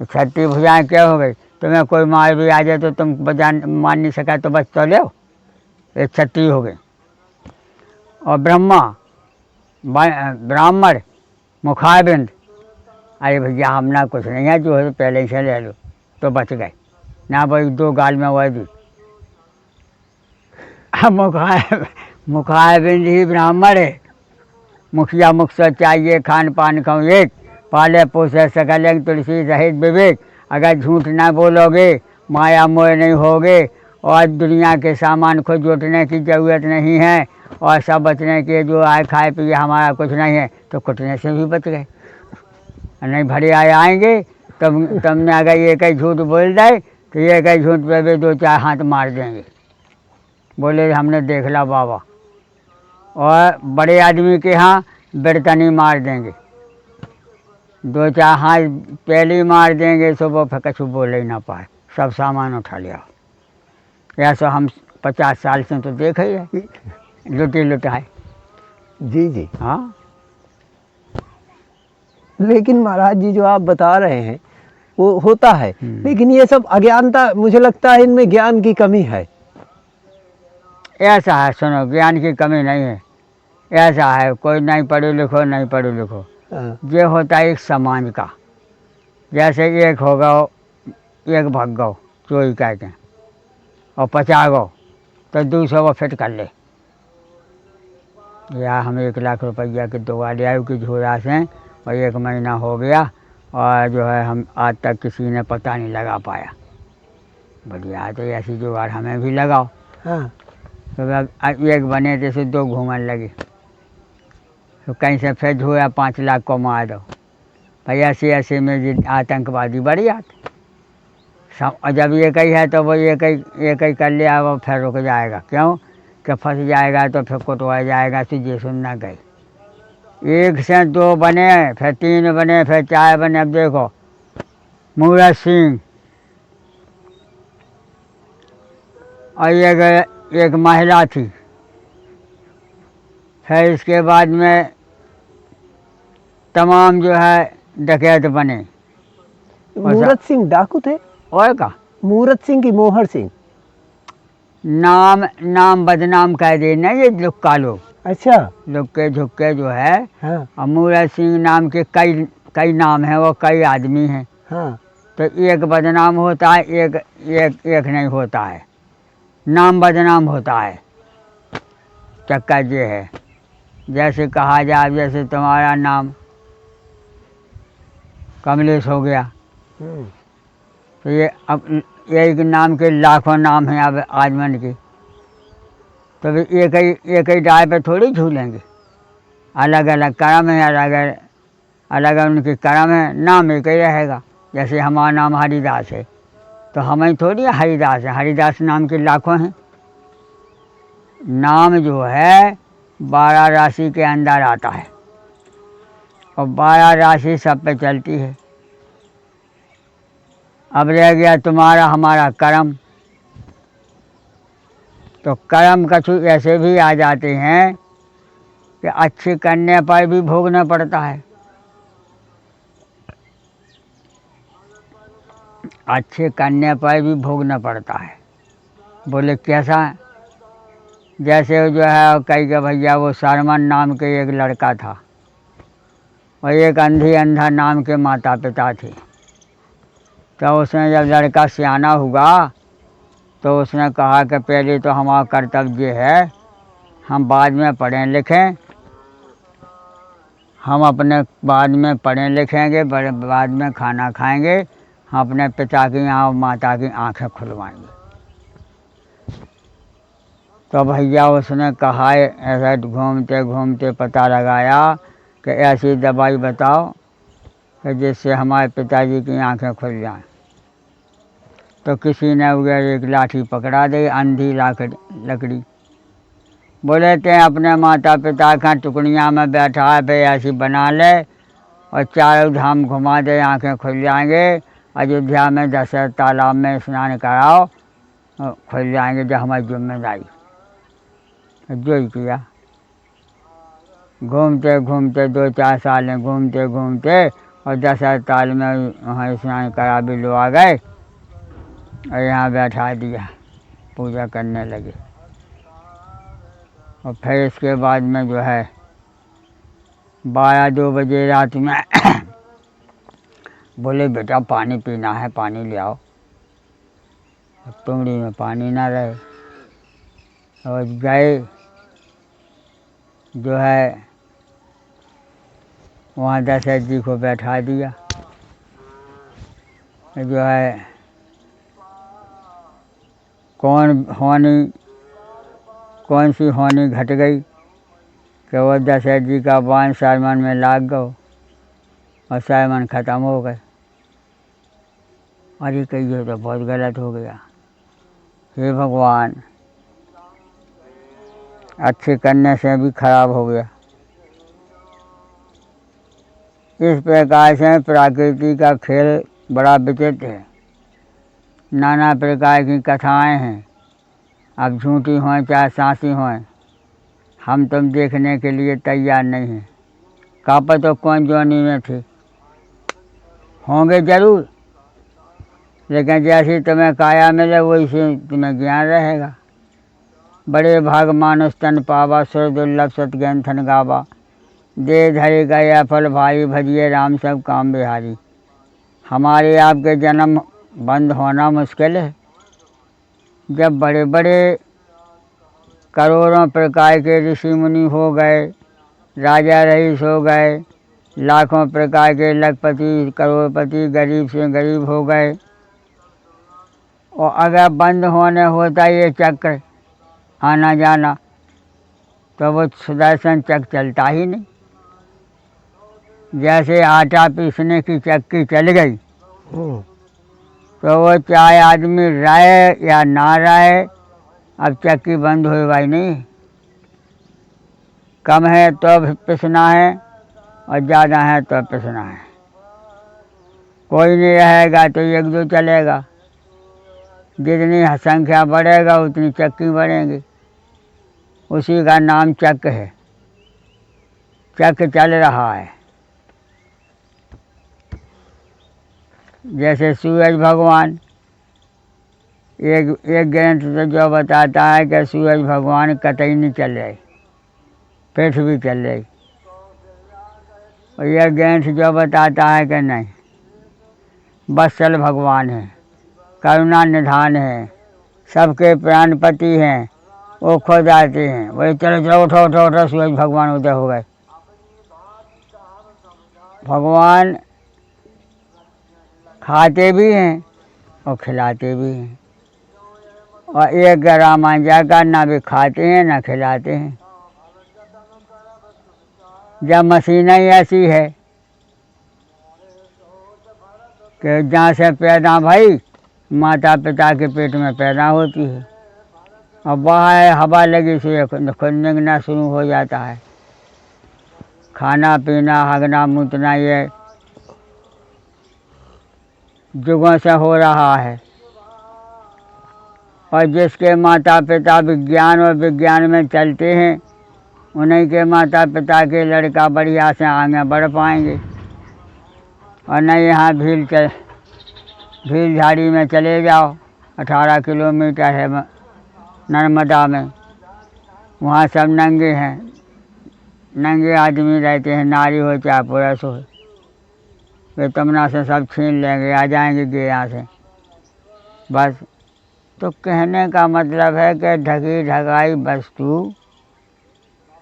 छत्री भुजाएं क्या हो गई, तुम्हें कोई मार भी आ जाए तो तुम मान नहीं सका तो बच तो लो, एक छत्री हो गई। और ब्राह्मण मुखारबिंद, अरे भैया हम ना कुछ नहीं है, जो है पहले से ले लो तो बच गए ना भाई, 2 गाल में वह दी। मुखारबिंद ही ब्राह्मण है। मुखिया मुख से चाहिए खान पान खाऊं एक, पाले पोसे सकल तुलसी सहित विवेक। अगर झूठ ना बोलोगे, माया मोह नहीं होगे, और दुनिया के सामान को जोटने की ज़रूरत नहीं है, और सब बचने के जो आए खाए पिए हमारा कुछ नहीं है, तो कुटने से भी बच गए। नहीं भरे आएंगे तुमने अगर एक ही झूठ बोल दे तो एक ही झूठ पे भी 2-4 हाथ मार देंगे, बोले हमने देख ला बाबा। और बड़े आदमी के यहाँ बर्तनी मार देंगे, 2-4 हाथ पहले ही मार देंगे, तो वो फिर कछु बोल ही ना पाए, सब सामान उठा लिया। ऐसा हम 50 साल से तो देख ही है, लुटाए। जी जी। हाँ, लेकिन महाराज जी जो आप बता रहे हैं वो होता है, लेकिन ये सब अज्ञानता, मुझे लगता है इनमें ज्ञान की कमी है। ऐसा है, सुनो, ज्ञान की कमी नहीं है, ऐसा है, कोई नहीं पढ़ो लिखो, नहीं पढ़ो लिखो, ये होता है एक समाज का। जैसे एक हो गो, एक भग गो चोरी कहते हैं, और 50 गो, तो 200 वो फिट कर ले। या हम 1 लाख रुपया की दवा ले आए कि झोरा से, और 1 महीना हो गया, और जो है हम आज तक किसी ने पता नहीं लगा पाया। बढ़िया, तो ऐसी जुगाड़ हमें भी लगाओ। हाँ। तो अब 1 बने जैसे 2 घूमने लगे, तो कहीं से फिर झोरा 5 लाख को मार दो भाई। ऐसे में जी आतंकवादी बढ़ जाते। और जब एक ही है तो वो एक ही कर लिया, वो फिर रुक जाएगा, क्यों कि फंस जाएगा तो फिर कुटवा जाएगा। तो ये सुनना गई, 1 से 2 बने, फिर 3 बने, फिर 4 बने। अब देखो मूरत सिंह और एक महिला थी, फिर इसके बाद में तमाम जो है डकैत बने। मूरत सिंह डाकू थे? और का मूरत सिंह की मोहर सिंह? नाम बदनाम कह देना ये लुक्का लोग। अच्छा। लुक्के झुक्के जो है। हाँ। और मूरत सिंह नाम के कई नाम हैं, वो कई आदमी हैं। हाँ। तो एक बदनाम होता है, एक नहीं होता है, नाम बदनाम होता है। चक्का ये है, जैसे कहा जाए, जैसे तुम्हारा नाम कमलेश हो गया, तो ये अब एक नाम के लाखों नाम हैं अब आजमन के, तो एक ही डाय पे थोड़ी झूलेंगे। अलग अलग कर्म है, अलग उनके कर्म है, नाम एक ही रहेगा। जैसे हमारा नाम हरिदास है, तो हमें थोड़ी हरिदास है, हरिदास नाम के लाखों हैं। नाम जो है 12 राशि के अंदर आता है, और 12 राशि सब पे चलती है। अब रह गया तुम्हारा हमारा कर्म, तो कर्म कछु ऐसे भी आ जाते हैं कि अच्छे करने पर भी भोगना पड़ता है, अच्छे करने पर भी भोगना पड़ता है। बोले कैसा? जैसे जो है कई के भैया, वो सरमन नाम के एक लड़का था, और एक अंधा नाम के माता पिता थे। तो उसने जब लड़का सियाना हुआ तो उसने कहा कि पहले तो हमारा कर्तव्य है, हम बाद में पढ़ें लिखें, हम अपने बाद में पढ़ें लिखेंगे, बाद में खाना खाएंगे, हम अपने पिता की और माता की आंखें खुलवाएंगे। तो भैया उसने कहा, ऐसा घूमते घूमते पता लगाया कि ऐसी दवाई बताओ कि जिससे हमारे पिताजी की आंखें खुल जाएं। तो किसी ने उधर एक लाठी पकड़ा दी, अंधी लकड़ी। बोले थे अपने माता पिता का टुकड़ियाँ में बैठा है, फिर ऐसी बना ले और चारों धाम घुमा दे, आंखें खुल जाएंगे। अयोध्या में दशरथ तालाब में स्नान कराओ, खुल जाएंगे जब हमारी जिम्मेदारी। जो ही किया, घूमते घूमते 2-4 साल में घूमते घूमते और दशरथ ताल में वहाँ स्नान करा भी लो आ गए और यहाँ बैठा दिया, पूजा करने लगे। और फिर इसके बाद में जो है 12-2 बजे रात में बोले बेटा पानी पीना है, पानी ले आओ। टुंगड़ी में पानी ना रहे और गए जो है वहाँ दशरथ जी को बैठा दिया। जो है कौन सी होनी घट गई कि वो दशरथ जी का बाण साइमन में लाग गयो और साइमन ख़त्म हो गए। अरे कहिए तो बहुत गलत हो गया। हे भगवान, अच्छे करने से भी खराब हो गया। इस प्रकार से प्रकृति का खेल बड़ा विचित्र है। नाना प्रकार की कथाएं हैं, अब झूठी हों चाहे साँसी हों, हम तुम देखने के लिए तैयार नहीं हैं। का पता कौन जोनी में थे, होंगे जरूर, लेकिन जैसी तुम्हें काया मिले वैसे तुम्हें ज्ञान रहेगा। बड़े भाग मानुष तन पावा, सुर दुर्लभ सतग्रंथन गावा। दे धरे गया फल भाई, भजिए राम सब काम बिहारी। हमारे आपके जन्म बंद होना मुश्किल है। जब बड़े बड़े करोड़ों प्रकार के ऋषि मुनि हो गए, राजा रईस हो गए, लाखों प्रकार के लखपति करोड़पति गरीब से गरीब हो गए, और अगर बंद होने होता ये चक्र आना जाना तो वो सुदर्शन चक्र चलता ही नहीं। जैसे आटा पीसने की चक्की चल गई तो वो चाहे आदमी रहे या ना रहे, अब चक्की बंद हो भाई नहीं। कम है तो पिसना है और ज़्यादा है तो पिसना है। कोई नहीं रहेगा तो 1-2 चलेगा। जितनी संख्या बढ़ेगा उतनी चक्की बढ़ेंगी। उसी का नाम चक्र है। चक्र चल रहा है। जैसे सूरज भगवान, एक ग्रंथ तो जो बताता है कि सूरज भगवान कतई नहीं चल रहे, पृथ्वी चल रही, और यह ग्रंथ जो बताता है कि नहीं, वत्सल भगवान है, करुणा निधान है, सबके प्राणपति हैं, वो खुद आते हैं। वही चलो चलो उठो उठो उठो, सूरज भगवान उदय हो गए। भगवान खाते भी हैं और खिलाते भी हैं, और एक ग्राम जाकर ना भी खाते हैं ना खिलाते हैं। जब मशीन ही ऐसी है कि जहाँ से पैदा भाई माता पिता के पेट में पैदा होती है, और बाहर हवा लगी से खुद निकलना शुरू हो जाता है। खाना पीना हगना मूतना ये जुगों से हो रहा है। और जिसके माता पिता विज्ञान और विज्ञान में चलते हैं, उन्हीं के माता पिता के लड़का बढ़िया से आगे बढ़ पाएंगे। और नहीं यहाँ भील झाड़ी में चले जाओ, 18 किलोमीटर है नर्मदा में, वहाँ सब नंगे हैं, नंगे आदमी रहते हैं, नारी हो चाहे पुरुष हो। वे तमना से सब छीन लेंगे, आ जाएंगे यहाँ से बस। तो कहने का मतलब है कि ढकी ढकाई वस्तु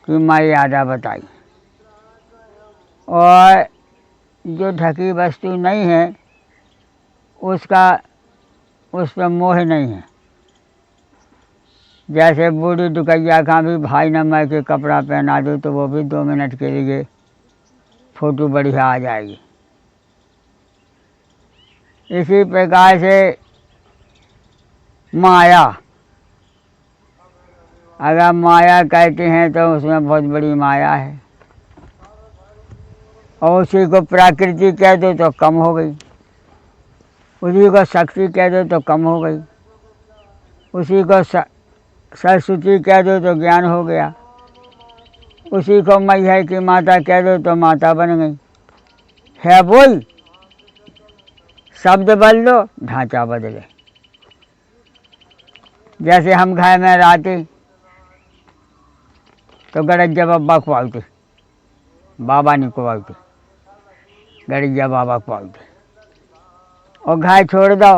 की मर्यादा बताई, और जो ढकी वस्तु नहीं है उस पर मोह नहीं है। जैसे बूढ़ी दुकैया का भी भाई न मैं के कपड़ा पहना दो तो वो भी 2 मिनट के लिए फोटो बढ़िया आ जाएगी। इसी प्रकार से माया, अगर माया कहते हैं तो उसमें बहुत बड़ी माया है, और उसी को प्रकृति कह दो तो कम हो गई। उसी को शक्ति कह दो तो कम हो गई, उसी को सरस्वती कह दो तो ज्ञान हो गया, उसी को मैया की माता कह दो तो माता बन गई। है वही, शब्द बदल दो ढांचा बदले। जैसे हम घर में रहते तो गरज्जा बाबा को आते, बाबा नहीं को आते, गरज्जा बाबा को आते, और घर छोड़ दो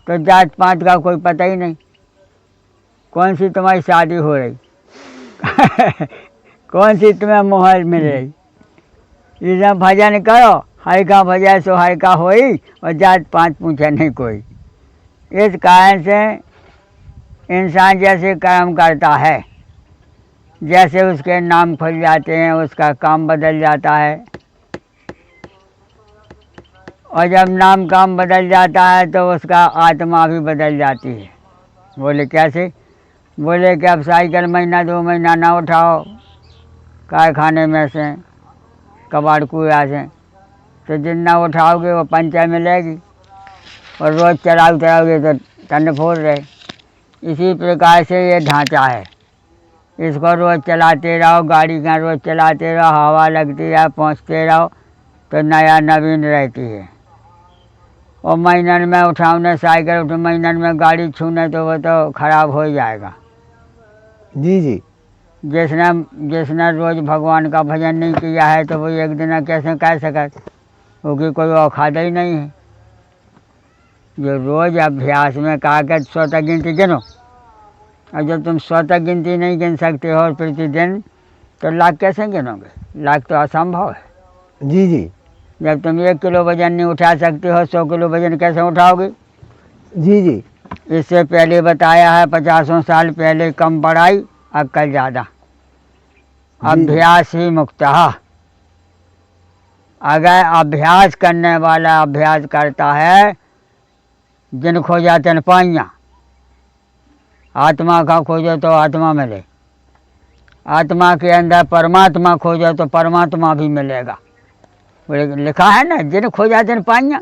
तो जात पात का कोई पता ही नहीं, कौन सी तुम्हारी शादी हो रही कौन सी तुम्हें मोहर मिल रही। इसे भजन करो, हर का भजन सो हर का होई, और जात पात पूछे नहीं कोई। इस कारण से इंसान जैसे कर्म करता है, जैसे उसके नाम खुल जाते हैं, उसका काम बदल जाता है। और जब नाम काम बदल जाता है तो उसका आत्मा भी बदल जाती है। बोले कैसे? बोले कि अब साइकिल महीना 2 महीना ना उठाओ कारखाने में से, कबाड़ कुआ से, तो जितना उठाओगे वो पंचा मिलेगी, और रोज़ चलाओगे तो टन फोड़ रहे। इसी प्रकार से ये ढांचा है, इसको रोज़ चलाते रहो, गाड़ी का रोज़ चलाते रहो, हवा लगती है, पहुँचते रहो तो नया नवीन रहती है। और महीनन में उठाने साइकिल उठ, महीनन में गाड़ी छूने तो वो तो खराब हो जाएगा। जी जी। जिसने रोज़ भगवान का भजन नहीं किया है तो वो एक दिन कैसे कह सके, क्योंकि कोई औखाद ही नहीं है। जो रोज़ अभ्यास में कहा कि 100 तक गिनती गिनो, और जब तुम 100 तक गिनती नहीं गिन सकते हो प्रतिदिन, तो लाख कैसे गिनोगे? लाख तो असंभव है। जी जी। जब तुम 1 किलो वजन नहीं उठा सकते हो, 100 किलो वजन कैसे उठाओगे? जी जी। इससे पहले बताया है 50 साल पहले कम बढ़ाई, अक्ल ज़्यादा, अभ्यास ही मुक्तः। अगर अभ्यास करने वाला अभ्यास करता है, जिन खोजा तिन पाइयाँ, आत्मा का खोजो तो आत्मा मिले, आत्मा के अंदर परमात्मा खोजो तो परमात्मा भी मिलेगा। लिखा है ना, जिन खोजा तिन पाइयाँ,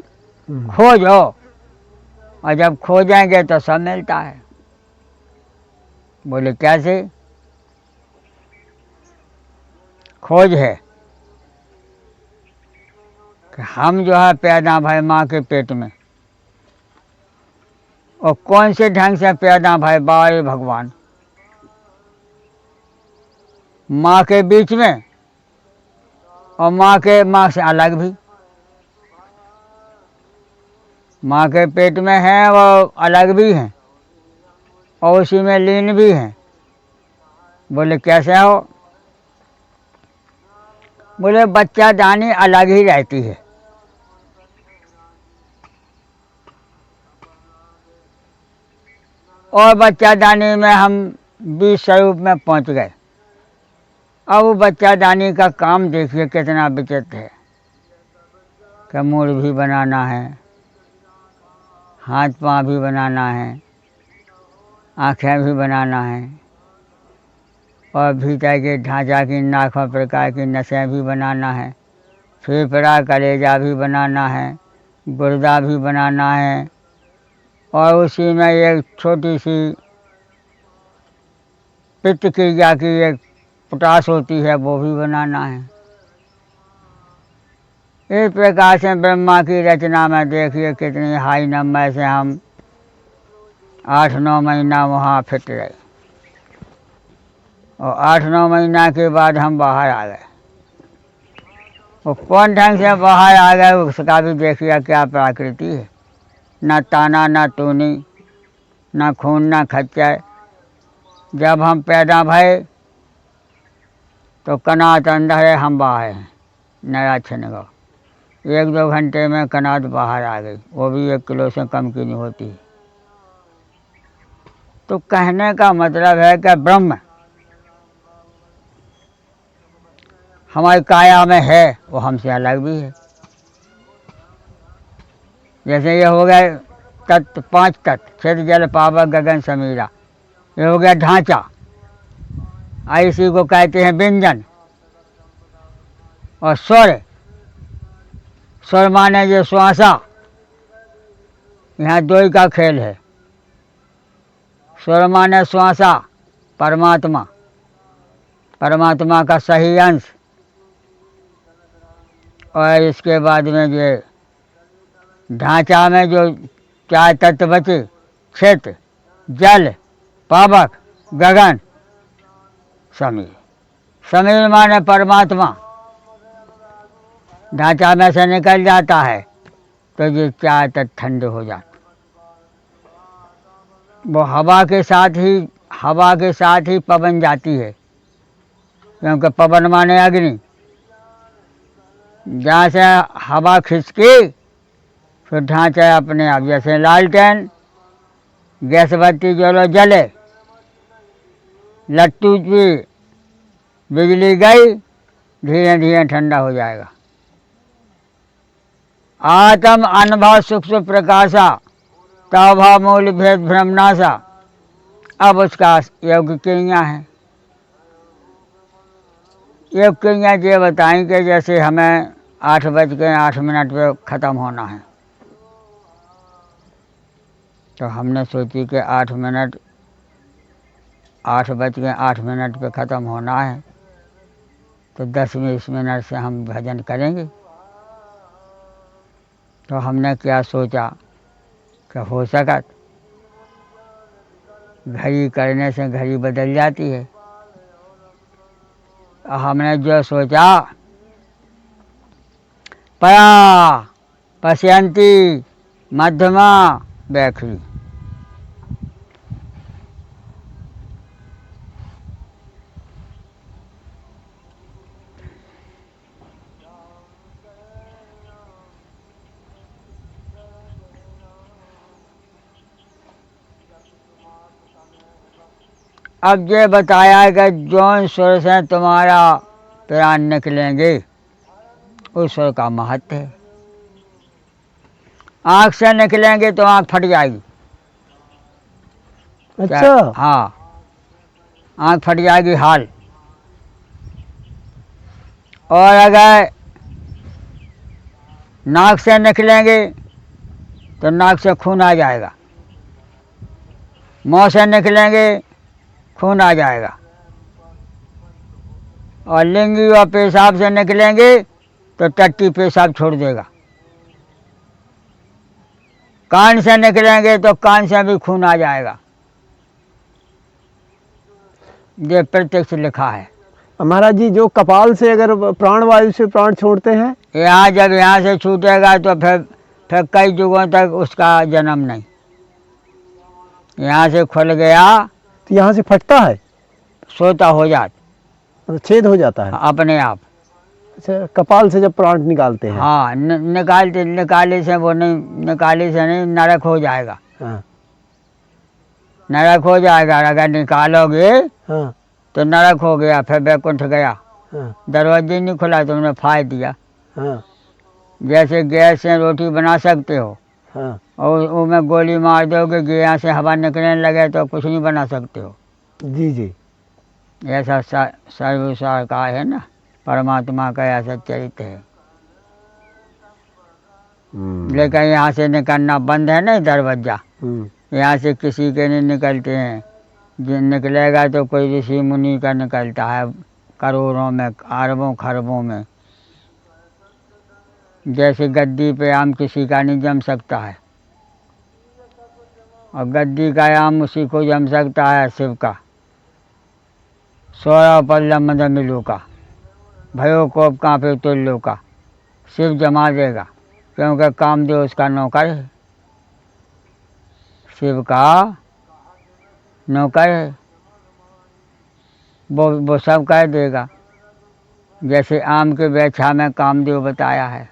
खोजो, और जब खोजेंगे तो सब मिलता है। बोले कैसे? खोज है कि हम जो है पैदा भय माँ के पेट में, और कौन से ढंग से पैदा भय? बारे भगवान, माँ के बीच में और माँ से अलग भी। माँ के पेट में हैं वो अलग भी हैं, और उसी में लीन भी हैं। बोले कैसे हो? बोले बच्चा दानी अलग ही रहती है, और बच्चा दानी में हम 20 स्वरूप में पहुंच गए। अब वो बच्चा दानी का काम देखिए कितना विचित्र है कि मूड भी बनाना है, हाथ पाँव भी बनाना है, आँखें भी बनाना है, और भीतर के ढांचा की नाखों प्रकार की नसें भी बनाना है, फेफड़ा कलेजा भी बनाना है, गुर्दा भी बनाना है, और उसी में एक छोटी सी पित्त क्रिया की एक पोटास होती है, वो भी बनाना है। इस प्रकार से ब्रह्मा की रचना में देखिए कितनी हाई नंबर से हम 8-9 महीना वहाँ फिट रहे, और 8-9 महीना के बाद हम बाहर आ गए। वो कौन ढंग से बाहर आ गए उसका भी देखिए क्या प्रकृति है। न ताना न तूनी, न खून न खच्चर। जब हम पैदा भये तो कनात अंदर है, हम बाहर हैं, नया छिन गो। 1-2 घंटे में कनात बाहर आ गई, वो भी 1 किलो से कम की नहीं होती। तो कहने का मतलब है कि ब्रह्म हमारी काया में है, वो हमसे अलग भी है। जैसे ये हो गए तत्व, 5 तत्व, क्षित जल पावक गगन समीरा, ये हो गया ढांचा। इसी को कहते हैं व्यंजन। और स्वर, स्वर माने जो श्वासा, यहाँ दो ही का खेल है। स्वर माने श्वासा, परमात्मा, परमात्मा का सही अंश, और इसके बाद में ये ढांचा में जो चार तत्व बचे, क्षेत्र, जल, पावक, गगन, समीर। समीर माने परमात्मा, ढांचा में से निकल जाता है तो ये चार तत्व ठंडे हो जाते। वो हवा के साथ ही पवन जाती है, क्योंकि पवन माने अग्नि। जहाँ से हवा खिसकी फिर ढांचा अपने आप, जैसे लालटेन गैस बत्ती जो जले, लट्टू की बिजली गई, धीरे धीरे ठंडा हो जाएगा। आत्म अनुभव सुख सुख प्रकाशा, तव मूल भेद भ्रमनाशा। अब उसका योग क्रिया है। योग क्रिया ये बताएं कि जैसे हमें 8:08 पे ख़त्म होना है, तो हमने सोची कि 8:08 पे ख़त्म होना है, तो 10-20 मिनट से हम भजन करेंगे। तो हमने क्या सोचा कि हो सका, घड़ी करने से घड़ी बदल जाती है। हमने जो सोचा, परा पश्यंती मध्यमा बैखरी। अब ये बताया कि जौन स्वर से तुम्हारा प्राण निकलेंगे उस स्वर का महत्व है। आँख से निकलेंगे तो आँख फट जाएगी। अच्छा। हाँ, आँख फट जाएगी हाल। और अगर नाक से निकलेंगे तो नाक से खून आ जाएगा, मुँह से निकलेंगे खून आ जाएगा, और लिंगी और पेशाब से निकलेंगे तो टट्टी पेशाब छोड़ देगा। कान से निकलेंगे तो कान से भी खून आ जाएगा। ये प्रत्यक्ष लिखा है। महाराज जी, जो कपाल से अगर प्राणवायु से प्राण छोड़ते हैं, यहाँ जब यहाँ से छूटेगा तो फिर कई युगों तक उसका जन्म नहीं। यहाँ से खुल गया तो यहाँ से फटता है, सोता हो जाता, मतलब छेद हो जाता है अपने आप। अच्छा, कपाल से जब प्राण निकालते हैं। हाँ, निकाले से वो नहीं, निकाले से नहीं, नरक हो जाएगा। हाँ नरक हो जाएगा। अगर निकालोगे हाँ तो नरक हो गया, फिर बैकुंठ गया। हाँ दरवाजे नहीं खुला, तुमने फाड़ दिया। हाँ जैसे गैस से रोटी बना सकते हो हाँ और उसमें गोली मार दोगे कि यहाँ से हवा निकलने लगे तो कुछ नहीं बना सकते हो। जी जी। ऐसा सर्वसार का है ना, परमात्मा का ऐसा चरित्र है। लेकिन यहाँ से निकलना बंद है ना दरवाजा, यहाँ से किसी के नहीं निकलते हैं। जो निकलेगा तो कोई ऋषि मुनि का निकलता है, करोड़ों में, अरबों खरबों में। जैसे गद्दी पे आम किसी का नहीं जम सकता है, और गद्दी का आम उसी को जम सकता है, शिव का। 16 पल्लव मद मिलू का, भयो कोप कांपे तुल्लू का। शिव जमा देगा, क्योंकि कामदेव उसका नौकर है, शिव का नौकर है। वो सब कह देगा। जैसे आम के बैछा में कामदेव बताया है,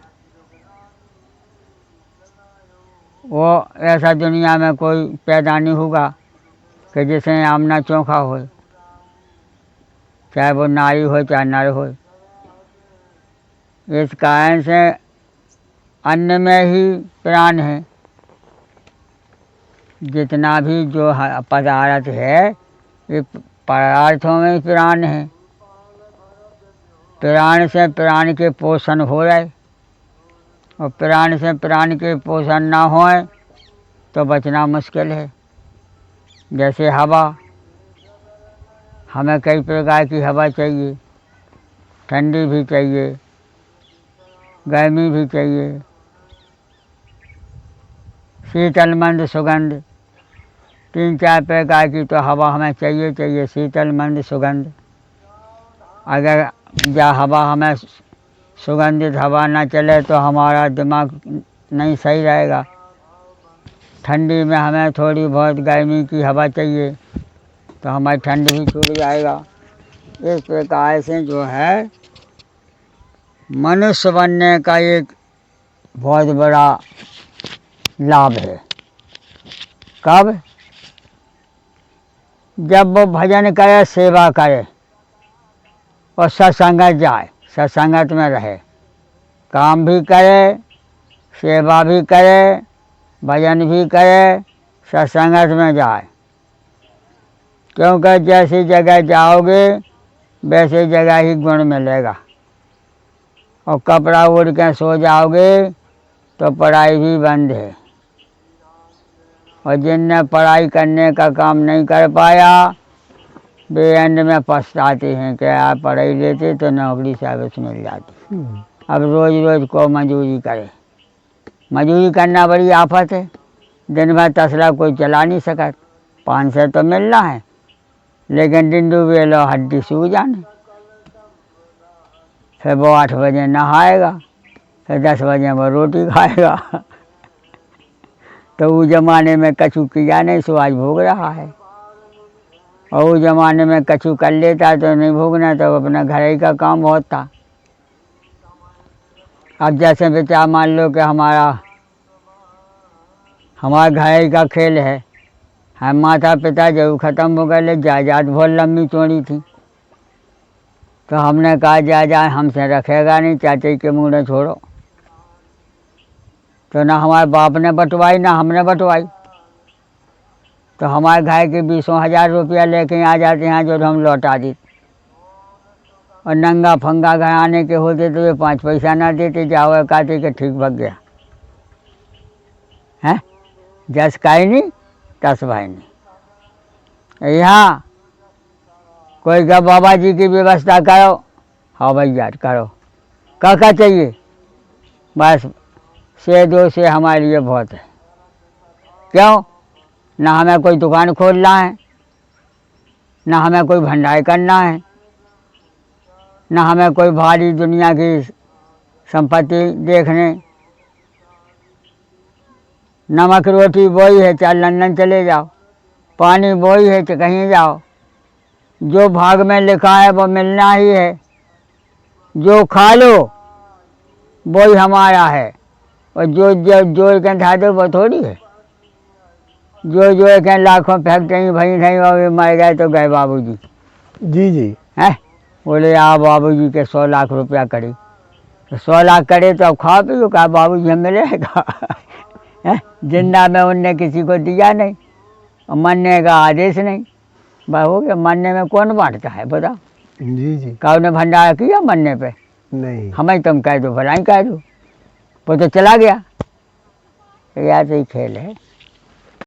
वो ऐसा दुनिया में कोई पैदा नहीं होगा कि जिसने आम ना चोखा हो, चाहे वो नारी हो चाहे नर हो। इस कारण से अन्न में ही प्राण है। जितना भी जो पदार्थ है, ये पदार्थों में प्राण है। प्राण से प्राण के पोषण हो रहे, और प्राण से प्राण के पोषण ना होए तो बचना मुश्किल है। जैसे हवा, हमें कई प्रकार की हवा चाहिए, ठंडी भी चाहिए, गर्मी भी चाहिए, शीतल मंद सुगंध, 3-4 प्रकार की तो हवा हमें चाहिए। शीतल मंद सुगंध, अगर या हवा हमें सुगंधित हवा ना चले तो हमारा दिमाग नहीं सही रहेगा। ठंडी में हमें थोड़ी बहुत गर्मी की हवा चाहिए तो हमारी ठंड भी छूट जाएगा। इस प्रकार से जो है मनुष्य बनने का एक बहुत बड़ा लाभ है। कब? जब वो भजन करे, सेवा करे और सत्संगत जाए, सत्संगत में रहे, काम भी करे, सेवा भी करे, भजन भी करे, सत्संगत में जाए। क्योंकि जैसी जगह जाओगे वैसे जगह ही गुण मिलेगा। और कपड़ा ओढ़ के सो जाओगे तो पढ़ाई भी बंद है। और जिनने पढ़ाई करने का काम नहीं कर पाया वे एंड में पछताते हैं कि आप पढ़ाई लेते तो नौकरी सर्विस मिल जाती। अब रोज़ रोज़ को मजदूरी करे, मजदूरी करना बड़ी आफत है। दिन भर तसला कोई चला नहीं सका, 500 तो मिलना है लेकिन दिन डूबे लो हड्डी सूख जाने। फिर वो 8 बजे नहाएगा, फिर 10 बजे वो रोटी खाएगा। तो उस ज़माने में कछु किया नहीं, सो आज भोग रहा है। और उस ज़माने में कछु कर लेता तो नहीं भोगना, तो अपना घर ही का काम बहुत था। अब जैसे बेचा मान लो कि हमारा घर ही का खेल है, हम माता पिता जब ख़त्म हो गए, जायदाद बहुत लंबी चौड़ी थी, तो हमने कहा जायदाद हमसे रखेगा नहीं, चाचे के मुँह ने छोड़ो। तो ना हमारे बाप ने बंटवाई ना हमने बंटवाई। तो हमारे घर के 20,000 रुपया लेके आ जाते हैं जो हम लौटा दी। और नंगा फंगा घर आने के होते तो वे 5 पैसा ना देते, जाओ कहते कि ठीक भग गया है। जस काई नहीं तस भाई नहीं। यहाँ कोई का बाबा जी की व्यवस्था करो, हाँ भैया करो, क्या चाहिए, बस से दो से हमारे लिए बहुत है। क्यों? ना हमें कोई दुकान खोलना है, ना हमें कोई भंडार करना है, ना हमें कोई भारी दुनिया की संपत्ति देखने। नमक रोटी वही है चाहे लंदन चले जाओ, पानी वही है चाहे कहीं जाओ। जो भाग में लिखा है वो मिलना ही है। जो खा लो वही हमारा है, और जो जोड़ के खा दो वो थोड़ी है। जो के लाखों फैक्ट्री भई नहीं, और मर गए तो गए बाबूजी। जी हैं बोले आप बाबूजी के 100 लाख रुपया करी, तो 100 लाख करे तो अब खा पी कहा बाबूजी हमें मिलेगा। जिंदा में उनने किसी को दिया नहीं और मरने का आदेश नहीं। बस हो गया, मरने में कौन बांटता है बताओ। जी का ने भंडारा किया मरने पे? नहीं। हमें तुम कह दो भलाई कह दो, वो तो चला गया। तो ऐसे ही खेल है।